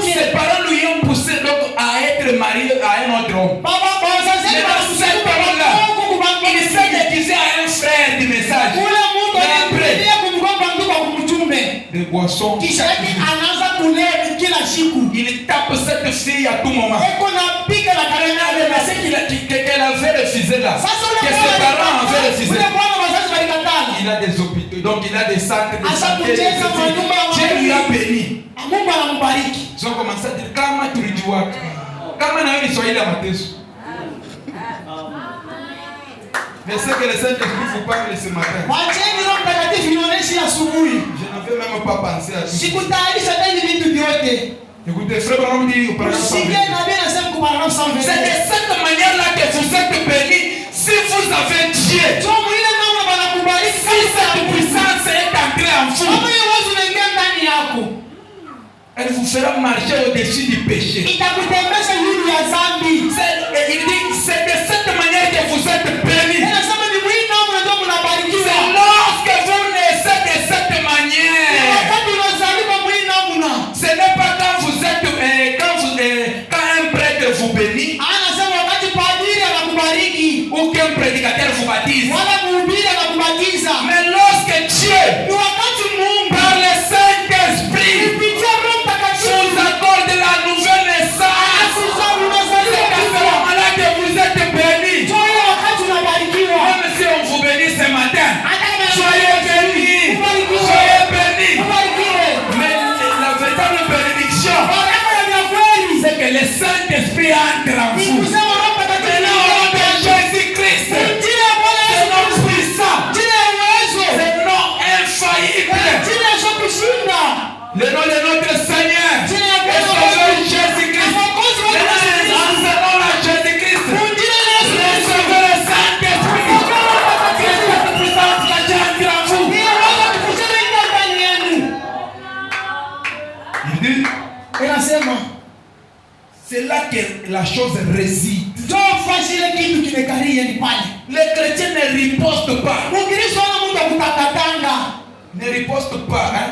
ses parents lui ont poussé donc à être marié à un autre homme. Maintenant, cet homme-là, il s'est déguisé à un frère du message. Des boissons. Il tape cette fille à tout moment. Qu'elle avait refusé là. Que ses parents avaient refusé. Il a des hôpitaux, donc il a des centres de santé. Dieu lui a béni. Ils ont commencé à dire kama tulijua. Kama na wewe ni Swahili ya mateso. Je sais que le Saint-Esprit vous parle ce matin. Je n'avais même pas pensé à tout. Écoutez, frère Branham dit au paragraphe 120. C'est de cette manière-là que vous êtes bénis. Si vous avez Dieu, si cette puissance est entrée en vous, elle vous fera marcher au-dessus du péché. Il dit, c'est de cette manière que vous êtes bénis. C'est lorsque vous naissez de cette manière. Ce n'est pas quand vous êtes, quand un prêtre vous bénit, ou qu'un prédicateur vous baptise. Mais lorsque Dieu, par le Saint-Esprit, vous accorde la nouvelle naissance, c'est à ce moment-là que vous êtes bénis. Même si on vous bénit ce matin, soyez bénis. Soyez bénis. Mais la véritable bénédiction, c'est que le Saint-Esprit entre en vous. Jésus-Christ, c'est notre puissant, c'est notre infaillible, le nom de notre Seigneur et Sauveur Jésus-Christ. Enseignons à Jésus-Christ, recevez le Saint-Esprit, que cette puissance va entrer en vous. Il dit, c'est là que la chose réside. Les chrétiens ne ripostent pas. Ne ripostent pas. Hein?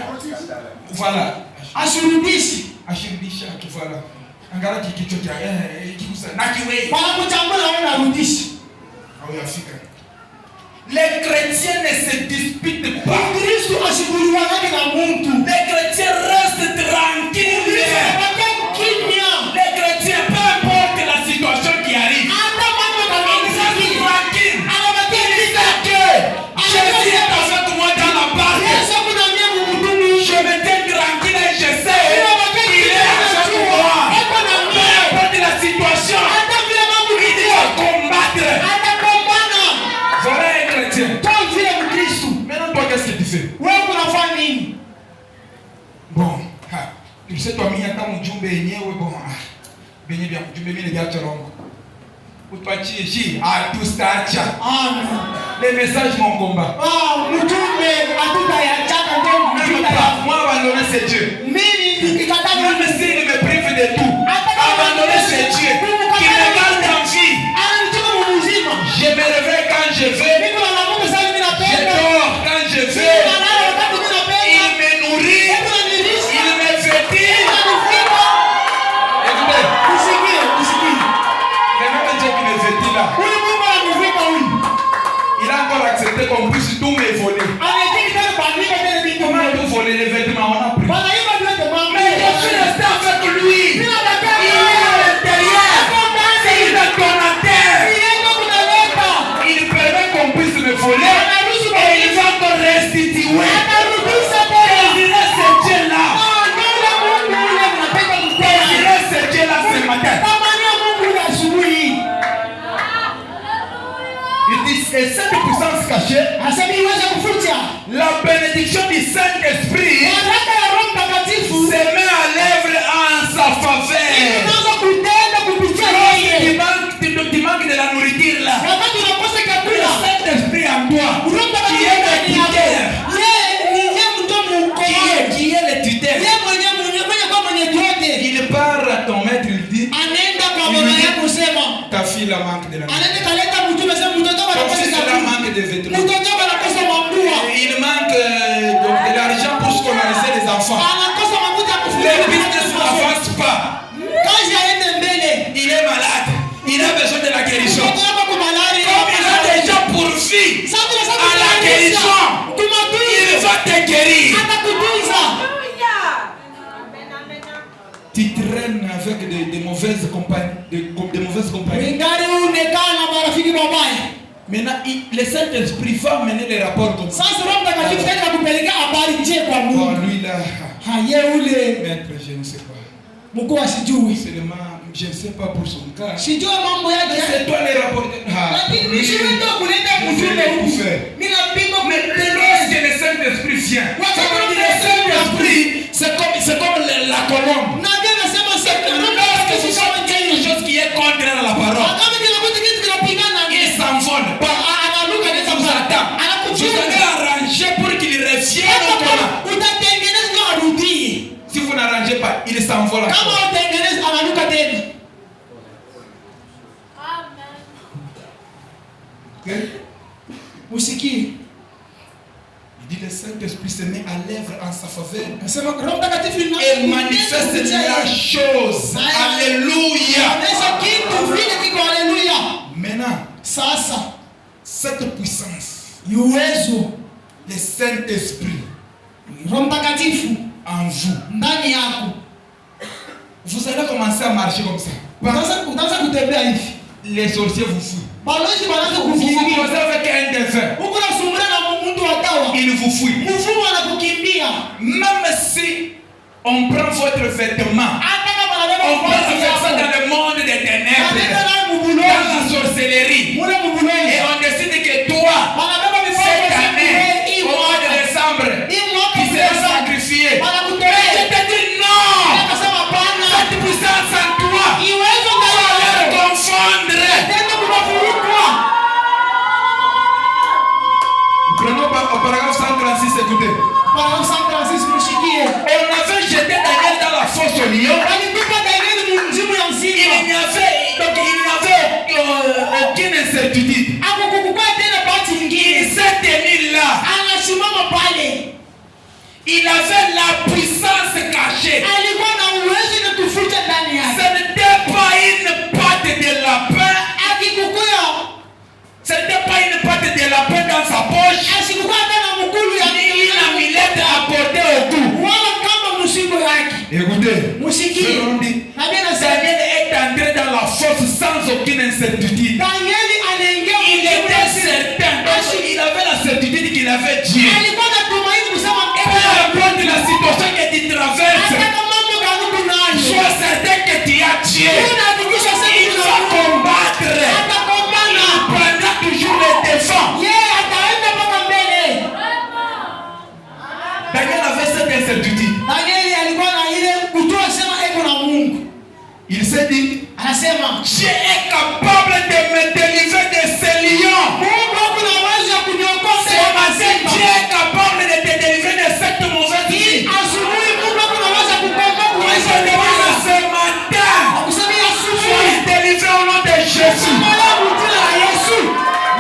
Voilà. Ashirudisha. Voilà. Angalia kikicho cha kikusa. Nakiwe. Les chrétiens ne se disputent pas. Les chrétiens restent tranquilles. Les chrétiens, peu importe la situation qui arrive, Jésus est avec moi dans la barque. Je me tiens tranquille et je sais qu'il est avec moi. Peu importe la situation, il doit combattre. Voilà un chrétien. Maintenant, toi, qu'est-ce que tu fais? Bon, tu sais, toi, il y a un ujumbe yenyewe bon. Benye vya ujumbe mimi ndio chorongo. Utwachie ji atustaacha. Amen. Les messages mon combat. Ujumbe hatutayachaka ndio moi abandonner c'est Dieu. Mimi nikikataa même s'il me prive de tout. Abandonner c'est Dieu qui me garde en vie. Je me réveille quand je veux. Je dors quand je veux. Il me nourrit. Il me vêtit. Il a encore accepté qu'on puisse tout me voler. Comment on peut voler les vêtements? On a pris. Mais je suis resté avec lui. Il est à l'intérieur. C'est une donateur. puissance cachée, Asema iweze kufuta. la bénédiction du Saint-Esprit Baraka ya Roho Mtakatifu se met à l'œuvre en sa faveur. inaanza kutenda kupitia yeye. Tu manques de la nourriture là. Wakati unakosa Le chakula, Saint-Esprit en toi, Roho qui Mtakatifu est le ndani yako. tuteur, Yeye ni yeye mtoto mkomaji. qui est le tuteur. Yeye mwenye kwa mwenye yote. Il part à ton maître, il dit, Anaenda kwa baba yako kusema, Ta fille la manque de la nourriture. anaenda kaleta mtume sema mtoto wako Ton anakosa fils la chakula. manque de vêtements. Mtoto wako anakosa mambua. Il manque donc de l'argent pour scolariser les enfants. Anakosa mafuta ya Le kufulia. business n'avance pas. Kazi haende mbele. il est malade, il a besoin de la guérison. Mtoto wako kwa malaria. Comme il a déjà pourvu Sasa à la guérison, il va te guérir. atakutunza. Tu traînes avec des mauvaises compagnies. De mauvaises compagnies. Ingari unekaa na marafiki mabaya. Maintenant, le Saint-Esprit va mener les rapports comme ça. Sasa Roho Mtakatifu tena kupeleka habari nje kwa Bon, Mungu. lui là, Haye ule maître, je ne sais pas. mkuu asijui. Seulement, je ne sais pas pour son cas. Sijui mambo yake. C'est toi les rapports. Lakini mshiwe ndio kuleta mtume huku. Mimi napinga kutengeneza. Lorsque le Saint-Esprit vient, Wakati le Saint-Esprit, c'est comme la colombe. na ndio nasema sasa Lorsque ce soit quelque chose qui est contraire à la parole, kama kila kitu kitu kinapingana il s'envole. anaruka ndio Vous attend. Vous allez arranger pour qu'il revienne au commun. utatengeneza ndio arudie. Si vous n'arrangez pas, il s'envole. Kama utengeneza anaruka tena. Usikie. Il dit le Saint-Esprit se met à l'œuvre en sa faveur. Nasema Roho Mtakatifu Et manifeste la chose. Alléluia. Anaonyesha kitu vile kiko haleluya. Maintenant, Sasa cette puissance, uwezo le Saint-Esprit Roho Mtakatifu en vous, ndani yako. vous allez commencer à marcher comme ça. Utaanza kutembea hivi. Les sorciers vous fouillent. Balozi wanaanza Vous kukimbia. commencez avec un défunt. Huko unasumbua na mtu wa dawa. Il vous fouille. Mfumo anakukimbia. Même si on prend votre vêtement, Hata kama on anabeba peut mavazi faire ça yako. dans le monde des ténèbres, Anabeba na dans mbulozi. la sorcellerie. Mule Et mbulozi. on décide que toi, Wanabeba mifuko cette ya année, au mois de décembre, tu seras sacrifié. Je Wanakutolea. te dis non. Akasema hapana. Cette puissance en toi, Iwezo tu vas ndani les yako. confondre. Tenda kuwafunikwa. Prenons au paragraphe 136, écoutez. Paragraphe 136 mshikie. On avait jeté Daniel dans la fosse au lion. Walitupa Danieli mzimu ya Il n'y avait aucune incertitude. Hakukukuwa tena bahati Il nyingine. s'est tenu là. Anasimama pale. Il avait la puissance cachée. Alikuwa na uwezo na kufuta ndani Ce yake. n'était pas une patte de lapin. Akikukuya Ce n'était pas une patte de lapin dans sa poche. asikukuwa tena mkulu ya Ni une amulette apportée au cou. wala kama mshigo yake. Écoutez, Msikie. selon dit, Na bien nasema Daniel est entré dans la fosse sans aucune incertitude. Danieli anaingia Il était certain. Il avait la certitude qu'il avait Dieu. alikuwa na tumaini kusema Peu importe la situation que tu traverses, hata kama mambo karibu nayo. sois certain que tu as Dieu. Unahakikisha Il sasa va combattre. atakombana. Il prendra toujours les défenses. Yeye ataenda mpaka mbele. Daniel avait cette incertitude. Danieli alikuwa na ile kujua sema eko na Mungu. Il s'est dit, Anasema Dieu est capable de me délivrer de ces lions. Mungu ako na uwezo wa kuniokoa Ce sema matin, simba. Dieu est capable de te délivrer de cette mauvaise vie. Asubuhi Mungu ako na uwezo wa kukomboa Je kuweza te dis kuweza. ce matin, Akusemia asubuhi. sois délivré au nom de Jésus. Sema leo jina la Yesu.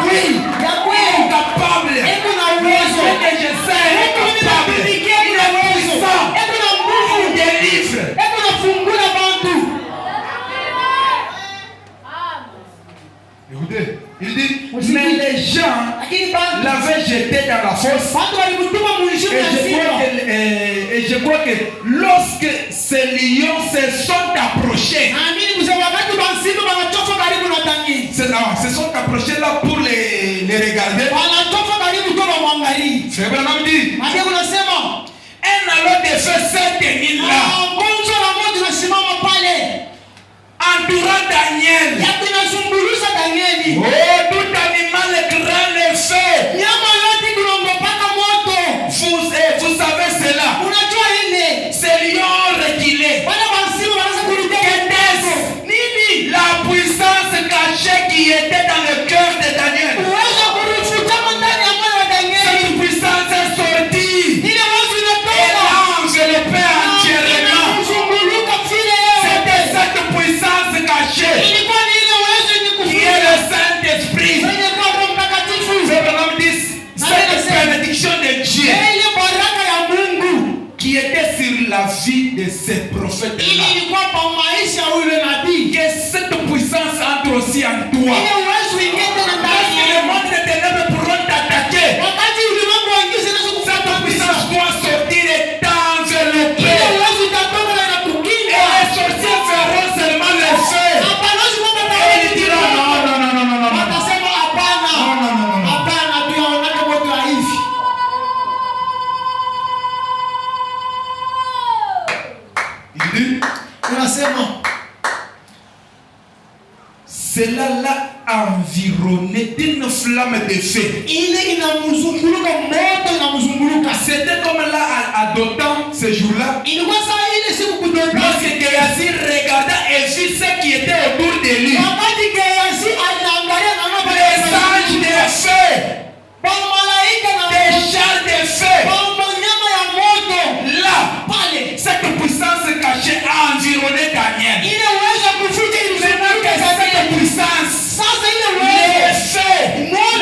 Oui, Ya kweli. capable. Eko na uwezo. Ce que je sais, est Eko ni capable. napidikia ina uwezo. Eko na nguvu. Délivre. Eko na fungula bantu. Écoutez, il dit, mais les gens Lakini bantu. l'avaient jeté dans la fosse. Watu walimtuma mwisho Et ya simba. je crois que lorsque ces lions se sont approchés, Naamini kusema wakati bansimba wanatoka karibu na Danieli. se sont approchés là pour les regarder. Wanatoka karibu kwa wamwangalie. Frère Branham dit, Maana unasema un allant de feu s'est tenu là, gonjwa la moto nasimama pale. entourant Daniel. Ya kunasumbulisha Danieli. Oh, tout animal grand le feu vie de ces prophètes-là. Ili ilikuwa kwa maisha ya yule nabii. Que cette puissance entre aussi en toi. Ile uwezo ingie tena ndani Parce que le monde des ténèbres pourront t'attaquer. wakati ulimwengu waingize na Cette puissance doit sortir et t'envelopper. ile uwezo utatoka na Et kukinga. les sorciers feront seulement le feu. Hapana, kwamba Et ils diront non, non, non, non, non, non. watasema hapana. Non, non, non, non. Hapana, tuyaonake moto ya hivi. Il dit, Unasema cela l'a environné d'une flamme de feu. ile inamzunguluka, moto inamzunguluka. C'était comme là à Dothan ce jour-là. Ilikuwa saa ile siku kutoka Lorsque Géasi regarda et vit ce qui était autour de lui. wakati Gehazi aliangalia na naona Les anges de feu, kwa malaika na des chars de feu. kwa nyama ya moto Là, pale. cette puissance cachée a environné Daniel. Ile uwezo kuficha ilizunguka Cette Danieli. puissance, Sasa ile les uwezo feux,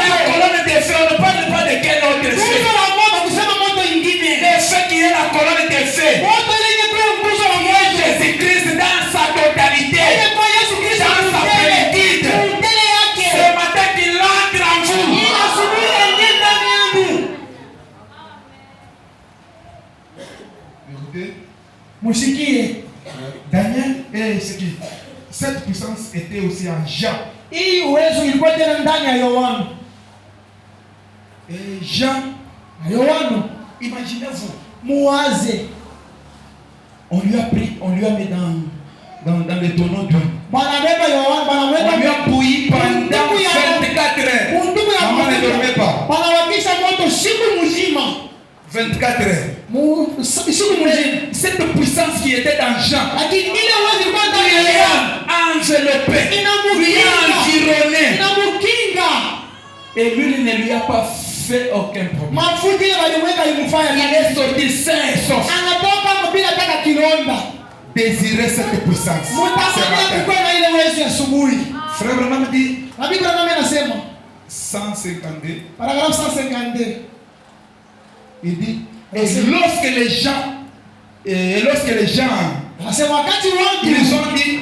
la colonne de feu, on ne parle pas de quel autre nguzo feu. la moto, kusema moto ingine, Les feux qui est la colonne de feu. moto ile yenye kwa nguzo la moto Jésus-Christ dans sa totalité, ile kwa Yesu Kristo dans sa plénitude. mbele yake. Ce matin qu'il entre en vous. Hii asubuhi ingie ndani yangu. Écoutez, Musikie, Daniel et ce qui, cette puissance était aussi en Jean. hii uwezo ilikuwa tena ndani ya Yohana. Et Jean, Na Yohana, imaginez-vous, muwaze, on lui a mis dans le tonneau d'huile. banabeba Yohana, On lui banamweka a bouilli pendant 24 heures. mundugu ya Maman ne dormait mafuta, pas. banawakisha moto siku mzima, 24 heures. siku mzima. Cette puissance qui était dans Jean, Lakini ile uwezo ilikuwa ndani ya lui Yohana, a enveloppé, lui a inamukinga, environné. inamukinga. Et lui ne lui a pas fait aucun problème. Mafuta ile walimweka ilimfanya Il est sorti sain et sauf. anatoka bila taka kilonda. Désirer cette puissance. Ce Mtakwambia matin. kulikuwa na ile uwezo asubuhi. Frère Branham dit Na Biblia nami anasema 152. paragrafu 152. Il dit et lorsque les gens Anasema wakati watu ils ont dit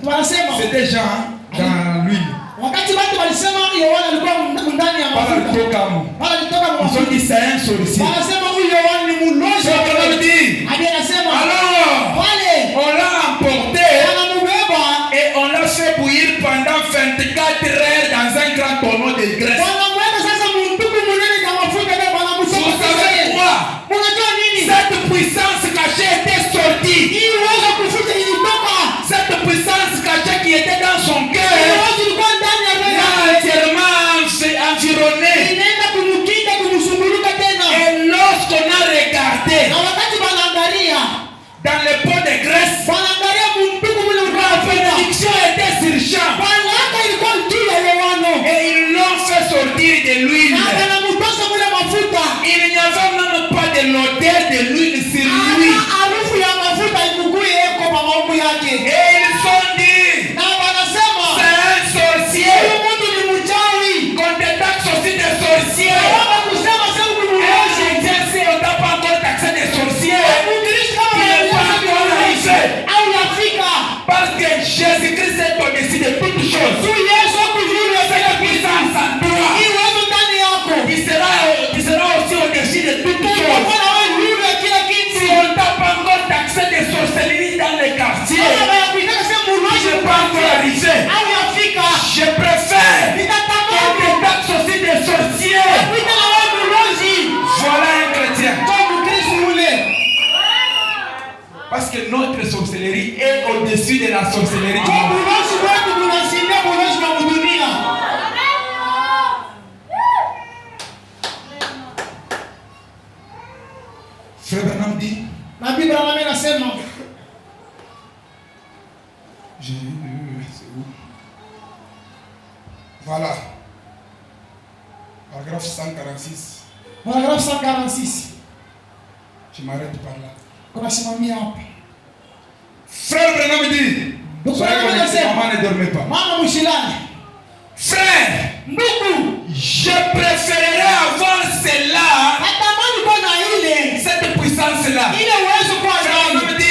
wanasema c'était Jean dans l'huile. wakati watu walisema Yohana alikuwa ndani ya mafuta. Wala alitoka Ils ont mafuta. dit c'est un sorcier. Wanasema huyu Yohana ni mlozi. Frère Branham dit Hadi anasema alors wale on l'a emporté wanamubeba et on l'a fait bouillir pendant 24 heures dans un grand tonneau de graisse. wanamweka sasa munduku munene kwa mafuta ndio Vous wanamsoka. savez quoi? Unajua nini? Cette puissance cachée était sortie. Hii uwezo kuficha ilitoka. Cette puissance cachée qui était dans son Hii cœur uwezo ilikuwa ndani ya roho l'a yake. entièrement environné. Inaenda kumkinga kumzunguluka tena. Et lorsqu'on a regardé Na wakati wanaangalia, dans le pot de graisse, wanaangalia munduku mule la unaopenda. bénédiction était sur champ. Baraka ilikuwa juu ya Yohana. Et ils l'ont fait sortir de l'huile. Na wanamtosa mule mafuta. Il n'y avait même pas de l'odeur de l'huile sur lui. Hata harufu ya mafuta ikukuye eko kwa maungu yake. Et ils ont dit Na wanasema c'est un sorcier. huyu mtu ni mchawi. Qu'on te taxe aussi des sorciers. Naomba kusema sasa huyu ni mwozi. Si on t'a pas encore taxé des sorciers, Mkristo kama tu n'es pas encore arrivé. au yafika. Parce que Jésus-Christ est au-dessus de toutes choses. Tu Yesu akujuru ya Cette puissance en toi, hii wewe ndani yako. tu seras aussi au-dessus de toutes choses. Utakuwa na wewe nuru ya kila Si kitu. on t'a pas encore taxé des sorcelleries dans les quartiers, Kama ya kuitaka sema tu mwozi n'es pas encore arrivé. au yafika. Je préfère qu'on Nitatamani te taxe aussi des sorciers. kuita na wewe mwozi. Voilà un chrétien. Kwa Mkristo ule. Parce que notre sorcellerie est au-dessus de la sorcellerie du Kwa monde. mwozi wetu tunashinda mwozi wa dunia. Frère Branham dit, Na Biblia nami nasema c'est où? Voilà. Paragraphe 146. paragrafu 146. Je m'arrête par là. Kunasimamia hapa. Frère Branham dit, soyez connectés, maman ne dormez pas. Mama mshilani. Frère, Ndugu, je préférerais avoir cela, natamani kuwa na ile cette puissance-là. uwezo kwa Frère ndani. Branham dit,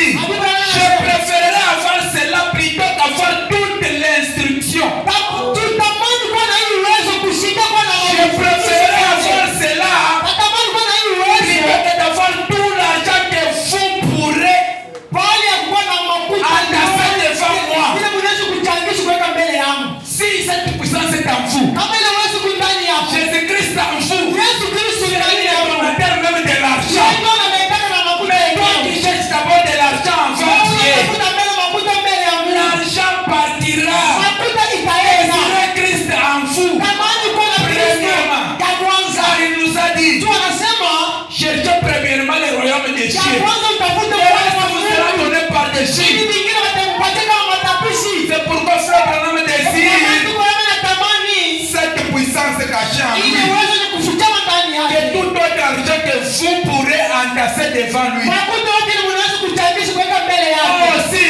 casser devant lui. Makuta wote mnaweza kuchangisha kuweka mbele yako. Moi aussi,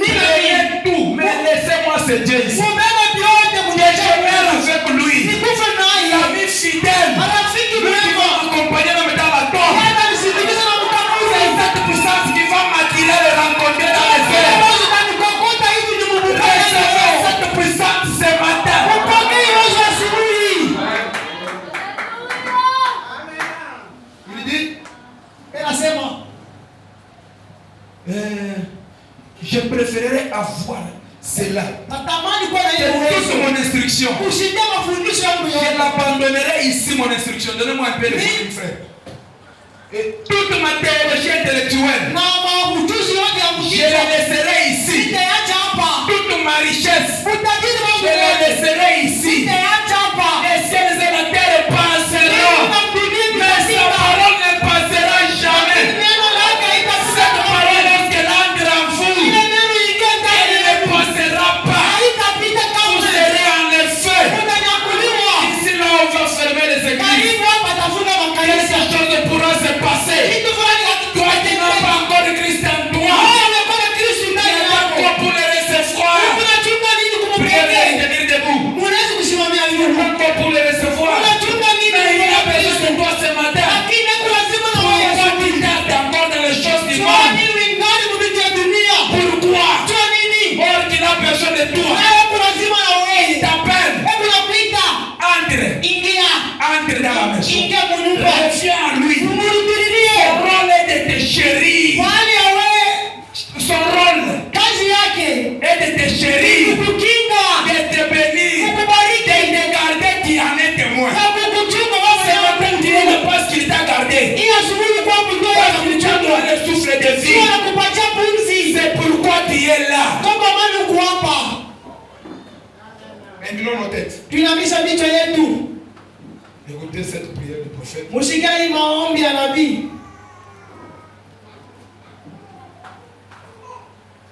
rien tout, mais laissez-moi ce Dieu ici. Mubebe vyote Je meurs avec lui. nikufe naye. L'ami fidèle. Marafiki Lui qui va mwema. m'accompagner même dans la tombe. Yeye atanisindikiza na mkamuzi. C'est cette puissance qui va m'attirer et rencontrer dans les airs. Yesu kanikokuta hivi ni mubebe. Recevez cette puissance ce matin. Upokee Yesu asubuhi. Il dit, Anasema je préférerais avoir cela. natamani kuwa na C'est hiyo toute uwezo. mon instruction. Kushindia mafundisho yangu Je yote. l'abandonnerai ici, mon instruction. Donnez-moi un peu de Oui. frère. Et toute ma théologie intellectuelle, Na mahujuzi yote ya je mshika. la laisserai ici. Nitaacha hapa. Toute ma richesse, Utajiri wangu je la yote. laisserai ici. Nitaacha hapa. Les ciels et la terre passeront, Mbingu na dunia mais sa vitapita. parole ne passera jamais. Neno lake Cette haitapita. parole, lorsqu'elle entre en vous, Ile neno ingie ndani elle ne yenu. passera pas. Haitapita Vous kamwe. serez en effet. Utanyakuliwa. Ici, là, on va fermer les églises. Karibu hapa tafunga makanisa. Quelque chose pourra se passer. Kitu fulani Toi qui n'as pas encore de Christ en toi, Wewe umekuwa na Kristo ndani il y a yako. quoi pour le recevoir? Unachunga nini Priez kumpokea? de tenir debout. Unaweza kusimamia Il y a nini? quoi pour le recevoir? Unachunga nini Mais il a kumpokea? besoin de toi ce matin. Lakini lazima na Pourquoi wewe. tu tardes encore dans les choses du Kwa monde? nini wingali mbichi ya dunia? Pourquoi? Kwa nini? Or qu'il a besoin de toi. Wewe lazima na wewe. T'appelle. Hebu nakuita. Entre. Ingia. Entre dans la maison. Ingia kwa nyumba. Reviens à lui. Umrudilie. Son rôle est de te chérir. Kwani ya wewe Son rôle kazi yake est de te chérir. kukukinga, De te bénir. kukubariki, De te garder, tu en es témoin. na kukuchunga wewe C'est na maintenant tu es là parce qu'il t'a gardé. hii asubuhi kwa mdogo Parce qu'il t'a donné le souffle de sio vie. nakupatia pumzi. C'est pourquoi tu es là. Toka maana uko hapa. Inclinons nos têtes. Tuinamisha vichwa yetu. Écoutez cette prière du prophète. Mshikeni maombi ya nabii.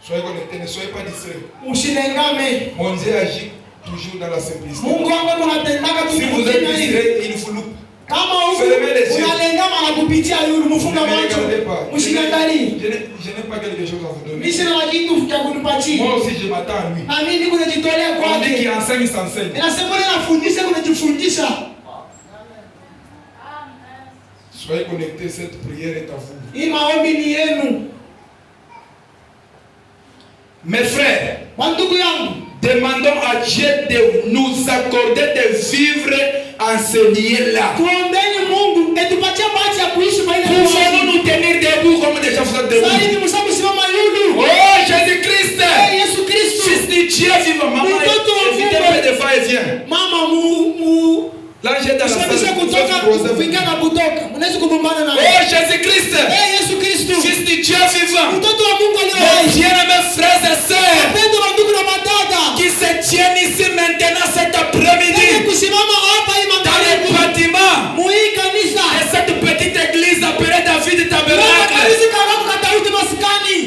Soyez connectés, ne soyez pas distraits. Msilengame. Mon Dieu agit toujours dans la simplicité. Mungu wangu unatendaka tu Si vous êtes kupitia hivi. distrait, il vous loupe. Kama huku Fermez les yeux. unalengama na kupitia yule Ne mfunga me macho. regardez pas. Msiangalie. Je n'ai pas quelque chose à vous donner. Mimi sina kitu cha kunipatia. Moi aussi, je m'attends à lui. Na mimi kunajitolea On dit kwake. qu'il enseigne, il s'enseigne. Ninasema leo nafundisha kunajifundisha. Soyez connectés, cette prière est à vous. Hii maombi ni yenu. Mes frères, Wandugu yangu, demandons à Dieu de nous accorder de vivre en ce lieu-là. tuombeni Mungu etupatie bahati ya kuishi maisha Pouvons-nous nous tenir debout comme des gens Sasa debout? hivi mshakusimama yulu. Oh Jésus-Christ! Yesu Kristo. Fils de Dieu vivant, maman, évitez un peu de va-et-vient. Mama mu Là, j'ai dans la Sasa salle. kutoka kufika na kutoka. Unaweza kugombana na Oh Jésus-Christ! Yesu Kristo. Fils de Dieu vivant. Mtoto wa Mungu aliye Mes hai. bien-aimés frères et sœurs Wapendwa wa ndugu na madada. qui se tiennent ici maintenant cet Ili après-midi kusimama hapa hii dans le magharibi. bâtiment Muhii kanisa. de cette petite église appelée David Mungu Tabernacle. kanisa kama kataruti maskani.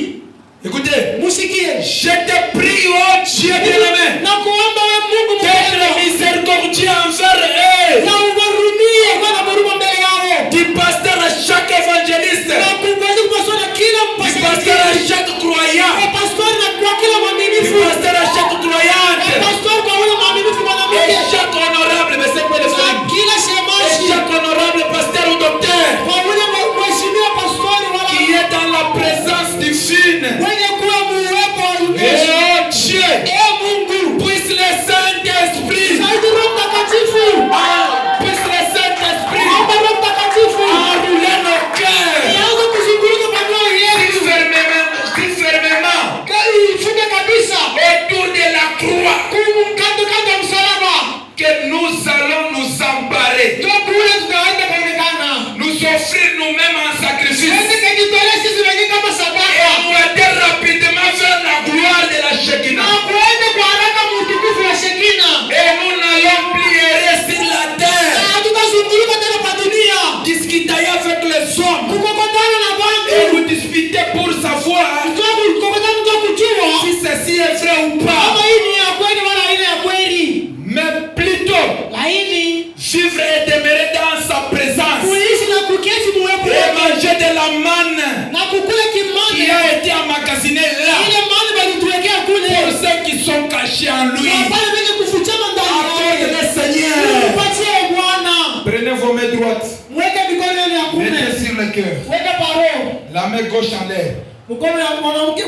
Écoutez, Musikie. je te prie, oh Dieu bien-aimé, Na kuomba wewe Mungu d'être mpendwa. miséricordieux envers eux. Na uwarumie kwa huruma mbele yao. Du pasteur à chaque évangéliste, Na kuweza kupaswa na kila du pasteur à mpastori. chaque croyant, Na pastori na la manne na kukula qui kimane a été emmagasinée là ile mane balituwekea kule pour ceux qui sont cachés en lui. wapale wenye kufichama ndani Accorde le yake. Seigneur. Upatie Bwana. Prenez vos mains droites. Mweke mikono yenu ya kuume. Mettez sur le cœur. Weka paro. La main gauche en l'air. Mkono ya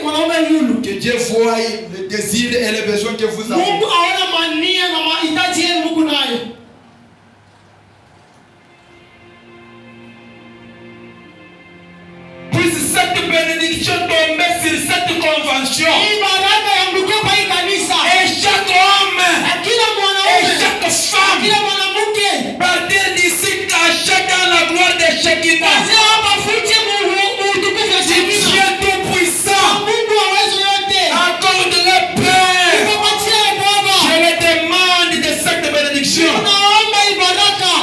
mwanaume yulu. Que Dieu voie le désir et les besoins que vous avez. Mungu aona mania na mahitaji yenu Mungu nayo. Puisse cette bénédiction tomber sur cette convention. Hii baraka yanguke kwa hii kanisa. Et chaque homme, Kila et mwanaume, chaque femme, kila mwanamke, partir d'ici caché dans la gloire de Shekinah. wazee hapa fiche utukufu wa Shekinah. Dieu tout-puissant, Mungu wa uwezo yote. accorde le paix. Upatie Baba. Je le demande de cette bénédiction Tunaomba hii baraka.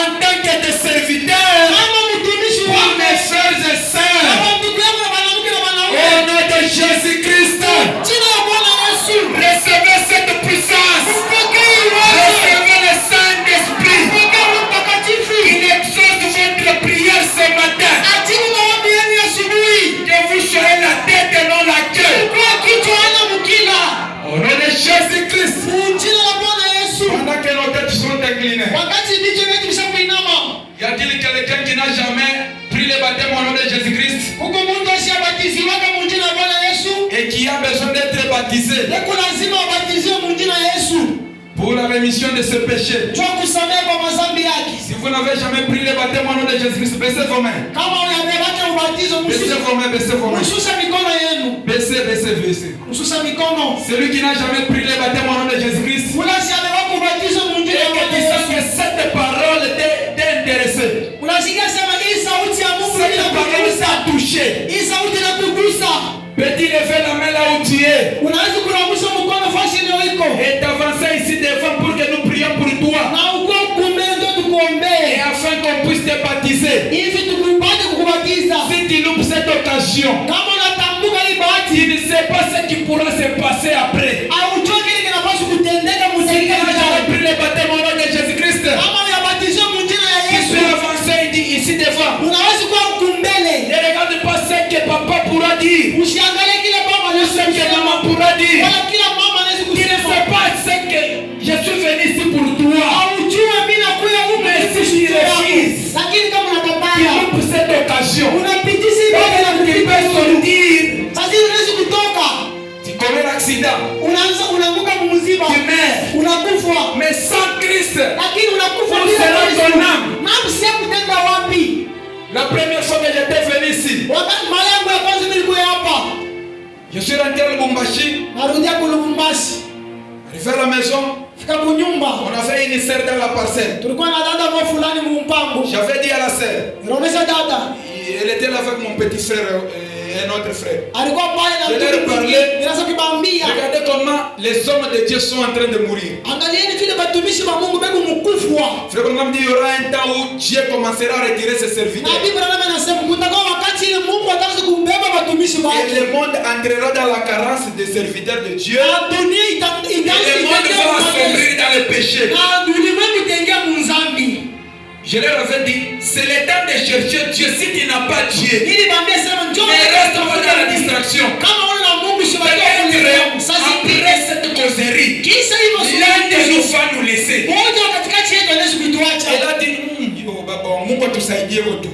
en tant que des serviteurs Kama mtumishi pour wako. mes frères et sœurs. Kama ndugu yangu na mwanamke na Au mwanaume. nom de Jésus-Christ, Jina la Bwana Yesu. recevez cette puissance. Pokea uwezo. Recevez le Saint-Esprit Pokea Roho Mtakatifu. qui exauce votre prière ce matin. Ajibu maombi yenu ya asubuhi. Que vous soyez la tête et non la queue. Kwa kichwa hana mkila. Au nom de Jésus-Christ. Jina la Bwana Yesu. Pendant que nos têtes sont inclinées, Wakati ndicho wetu vishakuinama. y a-t-il quelqu'un qui n'a jamais pris le baptême au nom de Jésus-Christ Huko mtu asiyebatiziwaka mu jina la Bwana Yesu. et qui a besoin d'être baptisé Yako lazima abatiziwe mu jina la Yesu. pour la rémission de ce péché? Kwa kusamehe kwa madhambi yake. Si vous n'avez jamais pris le baptême au nom de Jésus-Christ, baissez vos mains. Kama unabebaka ubatizo Baissez vos mains, baissez vos mains. mshusha mikono yenu. Baissez, baissez, baissez. Mshusha mikono. Celui qui n'a jamais pris le baptême au nom de Jésus-Christ Unasiabebaka ubatizo mu et jina la que Bwana tu sens Yesu. que cette parole t'intéresse, Unasikia sema hii sauti ya Mungu cette parole inakugusa. t'a touché. Hii sauti inakugusa. Peux-tu lever la main là où tu es Unaweza kurambusha mkono fasi ndio iko. et t'avancer ici devant pour que nous prions pour toi Na uko kumbele ndio et tukuombee. afin qu'on puisse te baptiser? Hivi tukupate kukubatiza. Si tu loupes cette occasion, Kama unatambuka hii bahati, tu ne sais pas ce qui pourra se passer après. au choki kile kinapaswa kutendeka mu Si tu serikali n'as yako. jamais pris le baptême au nom de Jésus-Christ, Kama unabatizwa mu jina la tu Yesu, peux avancer ici devant. unaweza kuwa kumbele. Ne regarde pas ce que papa pourra dire, Usiangalie kile baba ou ce que anasema. maman pourra dire. Wala kila mama anaweza Tu ne kusema. sais pas ce que je suis venu ici pour toi. Haujui mimi nakuja huku Mais si tu refuses, lakini kama tu unatapaya loupes cette occasion. unapitisha ibada na Tu peux kupitisha sortir. sasa unaweza kutoka Tu commets l'accident. unaanza unaanguka mziba Tu meurs. unakufa Mais sans Christ, lakini unakufa Où bila sera Kristo. ton âme? Nafsi yako kutenda wapi? la première fois que j'étais venu ici, Wakati mara yangu ya kwanza nilikuwa hapa je suis rentré à Lubumbashi. narudia ku Lubumbashi Arrivé à la maison, fika kunyumba on a fait une serre dans la parcelle. tulikuwa na dada mwa fulani mumpango J'avais dit à la sœur, inaonesha dada elle était là avec mon petit frère et un autre frère. alikuwa pale na Je leur mtu parlais. mwingine ninaanza kibambia Regardez comment les hommes de Dieu sont en train de mourir. angalieni vile batumishi ba Mungu bebu mkufwa Frère Branham dit, il y aura un temps où Dieu commencera à retirer ses na serviteurs. Biblia inasema kutakuwa wakati ile Mungu ataanza kumbeba batumishi Et wake le monde entrera dans la carence des serviteurs de Dieu. na dunia Et itaanza le monde va assombrir dans le péché. na ulimwengu itaingia mzambi. Je leur avais dit, c'est le temps de chercher Dieu. Si tu n'as pas Dieu, Ili bambia sema njoo mais reste dans la distraction. kama wewe na Mungu sio Peut-être sasa après cette causerie, kisha hivyo l'un de nous va nous laisser. moja katikati yetu anaweza kutuacha. Elle a dit, oh baba, Mungu tusaidie wote.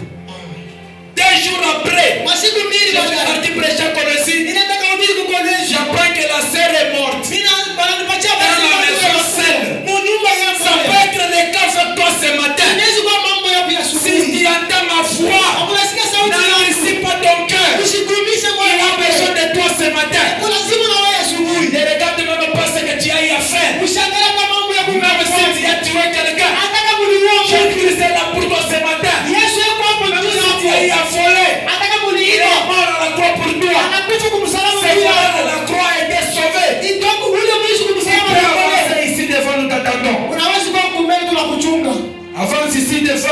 2 jours après, Masiku je mbili suis baadaye parti prêcher à Kolesi. ninataka rudi kukuonesha J'apprends que la sœur est morte. bananipatia Dans la maison seule. mu nyumba ya Ça peut être le cas avec toi ce matin. inaweza kuwa mambo yapo ya Si asubuhi. tu entends ma voix, Unasikia sauti yangu, n'endurcis pas ton cœur. usigumishe Il moyo a wako. besoin de toi ce matin. Lazima na wewe asubuhi Ne regarde même pas ce que tu as eu à faire. ushangalie kama mambo ya Même si kumwomba. tu as tué quelqu'un, Ataka muliomba Jésus-Christ est là pour toi ce matin. Yesu yuko hapo Même juu si tu as eu yako. à voler, Ataka il muliiba est mort à la croix pour toi. anakufa kumsalaba C'est juu là yako. la croix a été sauvée. Itoka ule mwisho Tu kumsalaba peux juu yako. avancer ici devant nous t'attendons. Unaweza kuwa kumbele tunakuchunga. Avance ici devant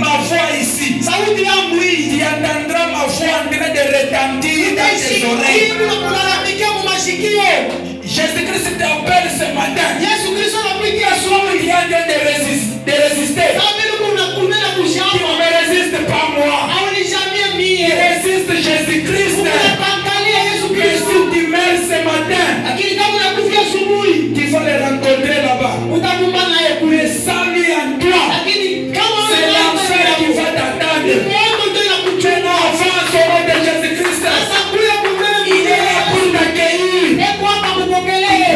ma voix ici. Tu entendras ma voix en train de retentir dans tes oreilles. Jésus-Christ t'appelle ce matin. Soit il est en train de résister. Qui ne me résiste pas moi. Il résiste Jésus-Christ. Mais si tu meurs ce matin, tu vas le rencontrer là-bas. Mais sans lui en toi, c'est l'enfer qui va t'attendre. Tu avances au nom de Jésus-Christ. Il est là pour t'accueillir. Tu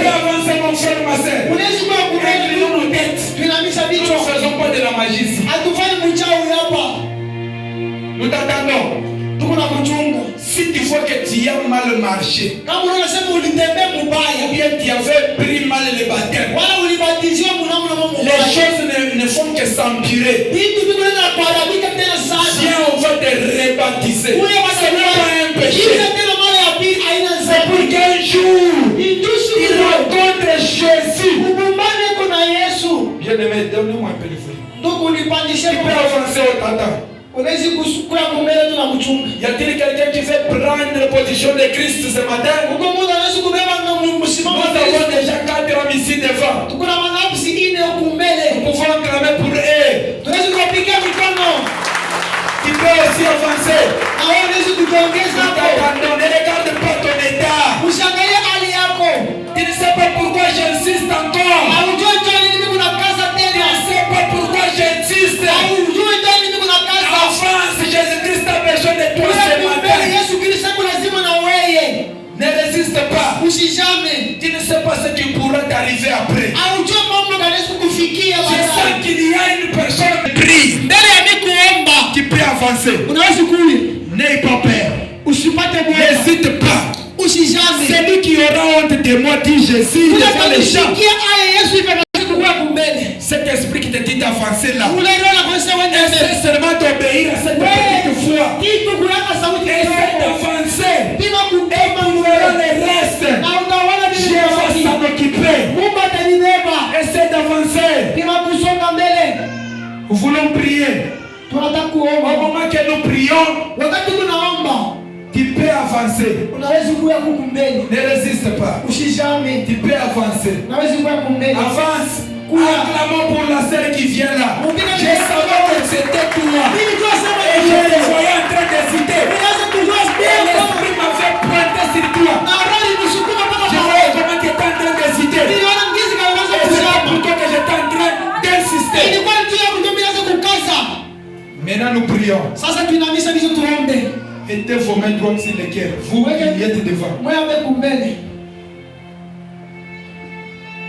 peux avancer mon frère, ma soeur. Inclinons nos têtes. Nous ne faisons pas de la magie ici. Nous t'attendons. Si tu vois que tu as mal marché, ou bien tu avais pris mal le baptême, les choses ne font que s'empirer. Viens, on va te rebaptiser. Ce n'est pas un péché. C'est pour qu'un jour, tu rencontres Jésus. Bien-aimé, donne-moi un peu de fouille. Tu peux avancer au tata. Y a-t-il quelqu'un qui veut prendre la position de Christ ce matin? Nous avons déjà 4 hommes ici devant. Nous pouvons clamer pour eux. Tu peux aussi avancer. Ne regarde pas ton état. Tu ne sais pas pourquoi j'insiste encore. Tu ne sais pas pourquoi j'insiste. Avance, Jésus-Christ a besoin de toi ce matin. Ne résiste pas. Tu ne sais pas ce qui pourra t'arriver après. Je sens qu'il y a une personne qui prie. Tu peux avancer. N'aie pas peur. N'hésite pas. Celui qui aura honte de moi, dit Jésus, devant les gens. Cet esprit qui te dit d'avancer là. Essaie seulement d'obéir à cette petite voix. Essaie d'avancer. Et tu verras le reste. Dieu va s'en occuper. Essaie d'avancer. Nous voulons prier. Au moment que nous prions, tu peux avancer. Ne résiste pas. Tu peux avancer. Avance. Acclamons pour la sœur qui vient là. Je savais que c'était toi. Et je te voyais en train d'hésiter. Et l'esprit m'avait pointé sur toi. Je voyais comment tu étais en train d'hésiter. Et c'est pourquoi que j'étais en train d'insister. Maintenant nous prions. Mettez vos mains droites sur les cœurs. Vous qui êtes devant.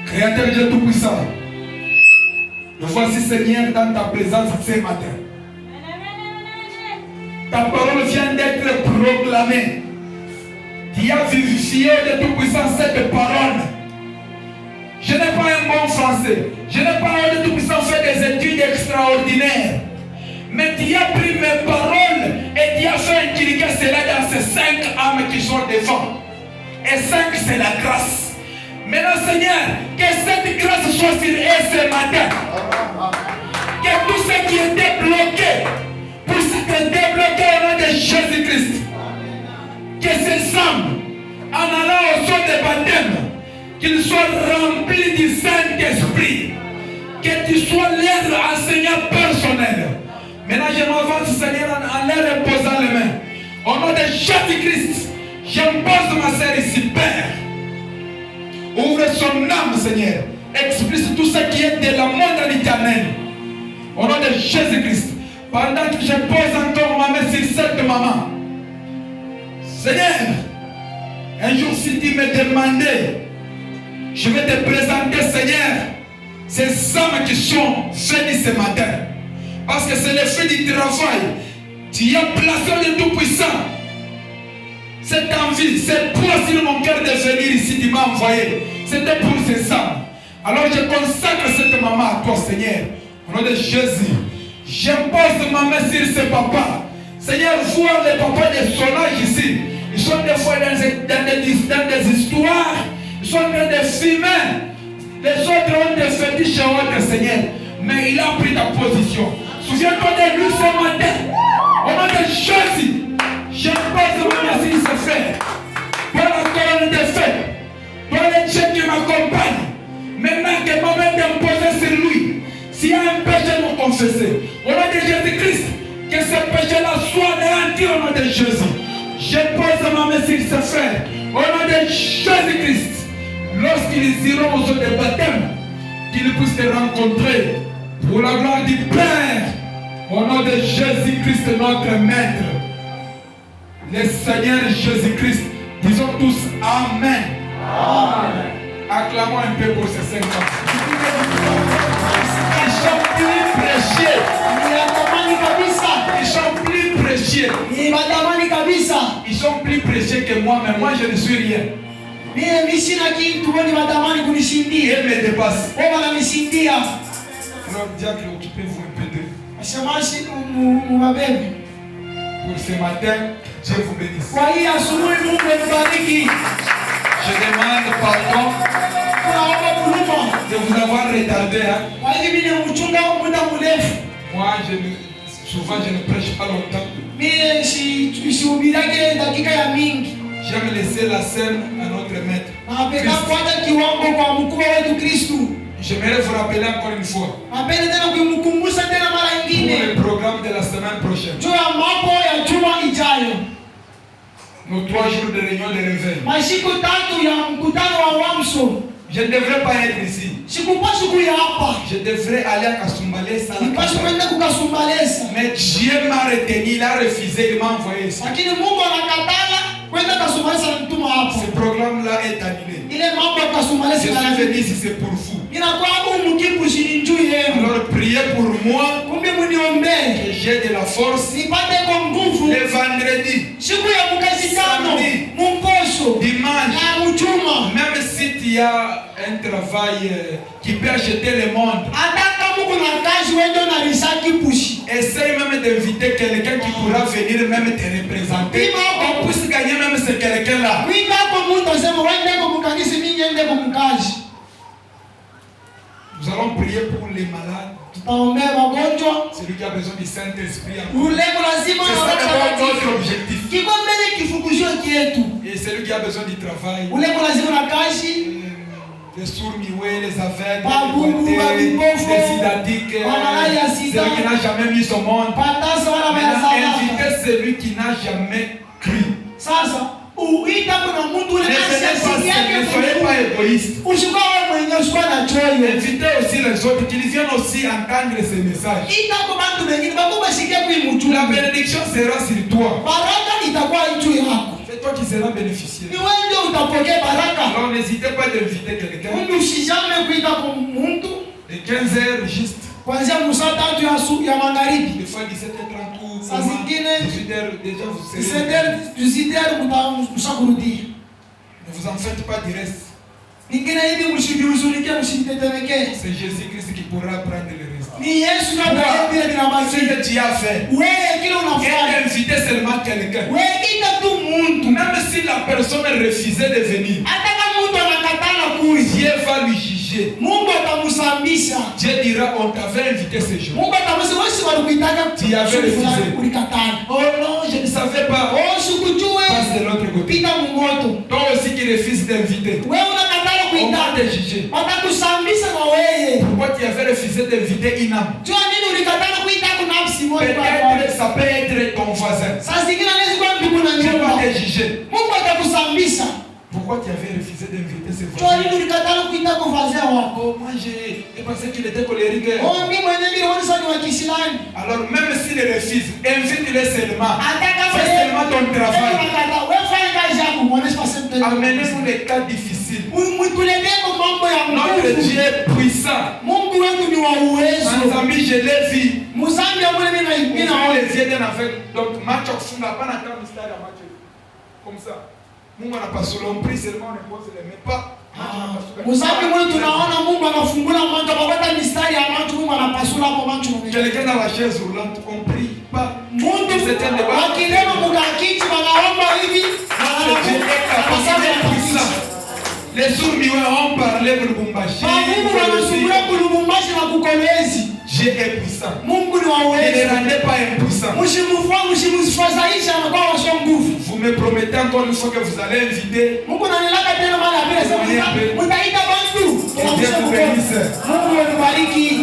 Créateur Dieu Tout-Puissant, nous voici Seigneur dans ta présence ce matin. Ta parole vient d'être proclamée. Tu as vivifié de Tout-Puissant cette parole. Je n'ai pas un bon français. Je n'ai pas de Tout-Puissant fait des études extraordinaires. Mais tu as pris mes paroles et tu as fait inculquer cela dans ces 5 âmes qui sont devant. Et 5 c'est la grâce. Maintenant Seigneur, que cette grâce soit sur eux ce matin. Que tout ce qui était bloqué puisse être débloqué au nom de Jésus-Christ. Que ces âmes, en allant au son de baptême, qu'ils soient remplis du Saint-Esprit. Que tu sois leur enseignant personnel. Maintenant je m'avance Seigneur en leur imposant les mains. Au nom de Jésus-Christ, j'impose ma sœur ici, Père. Ouvre son âme, Seigneur. Expulse tout ce qui est de la mondialité. Amen. Au nom de Jésus-Christ. Pendant que je pose encore ma main sur cette maman. Seigneur, un jour si tu me demandais, je vais te présenter, Seigneur, ces âmes qui sont venues ce matin. Parce que c'est le fait du travail. Tu as placé le Tout-Puissant. Cette envie, cette poids sur mon cœur de venir ici, tu m'as envoyé. C'était pour ces âmes. Alors je consacre cette maman à toi, Seigneur. Au nom de Jésus. J'impose ma main sur ce papa. Seigneur, vois les papas de son âge ici. Ils sont des fois dans des histoires. Ils sont en train de fumer. Les autres ont des fétiches et autres, Seigneur. Mais il a pris ta position. Souviens-toi de lui Dieu qui m'accompagne. Maintenant que ma main est posée sur lui. S'il y a un péché, nous confesser. Au nom de Jésus-Christ, que ce péché-là soit anéanti au nom de Jésus. Je pose ma main sur ses frères. Au nom de Jésus-Christ, lorsqu'ils iront aux eaux de baptême, qu'ils puissent te rencontrer pour la gloire du Père. Au nom de Jésus-Christ, notre Maître. Le Seigneur Jésus-Christ, disons tous Amen. Amen. Acclamons un peu pour ces 5 ans. Ils sont plus précieux. Ils sont plus précieux. Ils sont plus précieux que moi, mais moi je ne suis rien. Ils me dépassent. Alors, diable, occupez-vous un peu d'eux. Pour ce matin, Dieu vous bénisse. Je demande pardon de vous avoir retardé. Moi, souvent je ne prêche pas longtemps. J'aime laisser la scène à notre maître. J'aimerais vous rappeler encore une fois pour le programme de la semaine prochaine. Nos 3 jours de réunion de réveil. Je ne devrais pas être ici. Je devrais aller à Kasumbalesa. Mais Dieu m'a retenu, il a refusé, il m'a envoyé ici. Ce programme-là est annulé. Je suis venu ici, c'est pour vous. Alors priez pour moi que j'ai de la force. Le vendredi, samedi, dimanche, même si tu as un travail qui peut acheter le monde, essaye même d'inviter quelqu'un qui pourra venir même te représenter. On puisse gagner même ce quelqu'un-là. Nous allons prier pour les malades. Celui qui a besoin du Saint-Esprit. C'est ça notre objectif. Et celui qui a besoin du travail. Les sourds, les aveugles, les idatiques, celui qui n'a jamais mis au monde. Invitez celui qui n'a jamais cru. Ne soyez pas égoïste. Invitez aussi les autres qu'ils viennent aussi entendre ces messages. La bénédiction sera sur toi. C'est toi qui seras bénéficiaire. Alors n'hésitez pas d'inviter quelqu'un. De 15h juste. Des fois 17h30 ou 18h déjà vous serez. Ne vous en faites pas du reste. C'est Jésus-Christ qui pourra prendre le reste. Ce que tu as fait. Et inviter seulement quelqu'un. Même si la personne refusait de venir, Dieu va lui juger. Dieu dira on t'avait invité ce jour. Tu avais refusé. Oh non, je ne savais pas. Passe de l'autre côté. Toi aussi qui refuses d'inviter. On va te juger. Pourquoi tu avais refusé d'inviter une âme? Peut-être ça peut être ton voisin. Dieu va te juger. Pourquoi tu avais refusé d'inviter ce voisin? Oh, moi j'ai pensé qu'il était colérique. Alors même s'il refuse, invite-le seulement. Fais seulement ton travail. Amenez-nous les cas difficiles. Notre Dieu est puissant. Mes amis, je l'ai vu. Nous avons les yeux d'un aveugle. Donc, match of n'a pas un mystère à match. Comme ça. Nous, on n'a pas solo, on prie seulement, on ne pose les mains pas. Quelqu'un dans la chaise roulante, on prie pas. Les sourds on parlait pour Lubumbashi. Dieu est puissant. Mungu ni wa Ne uwezo. le rendez pas impuissant. Mshimfadhaisha anakuwa washa nguvu. Vous me promettez encore une fois que vous allez inviter. Mungu ananilaka tena mara ya pili sasa mtaita bantu. Dieu vous bénisse. Mungu anibariki.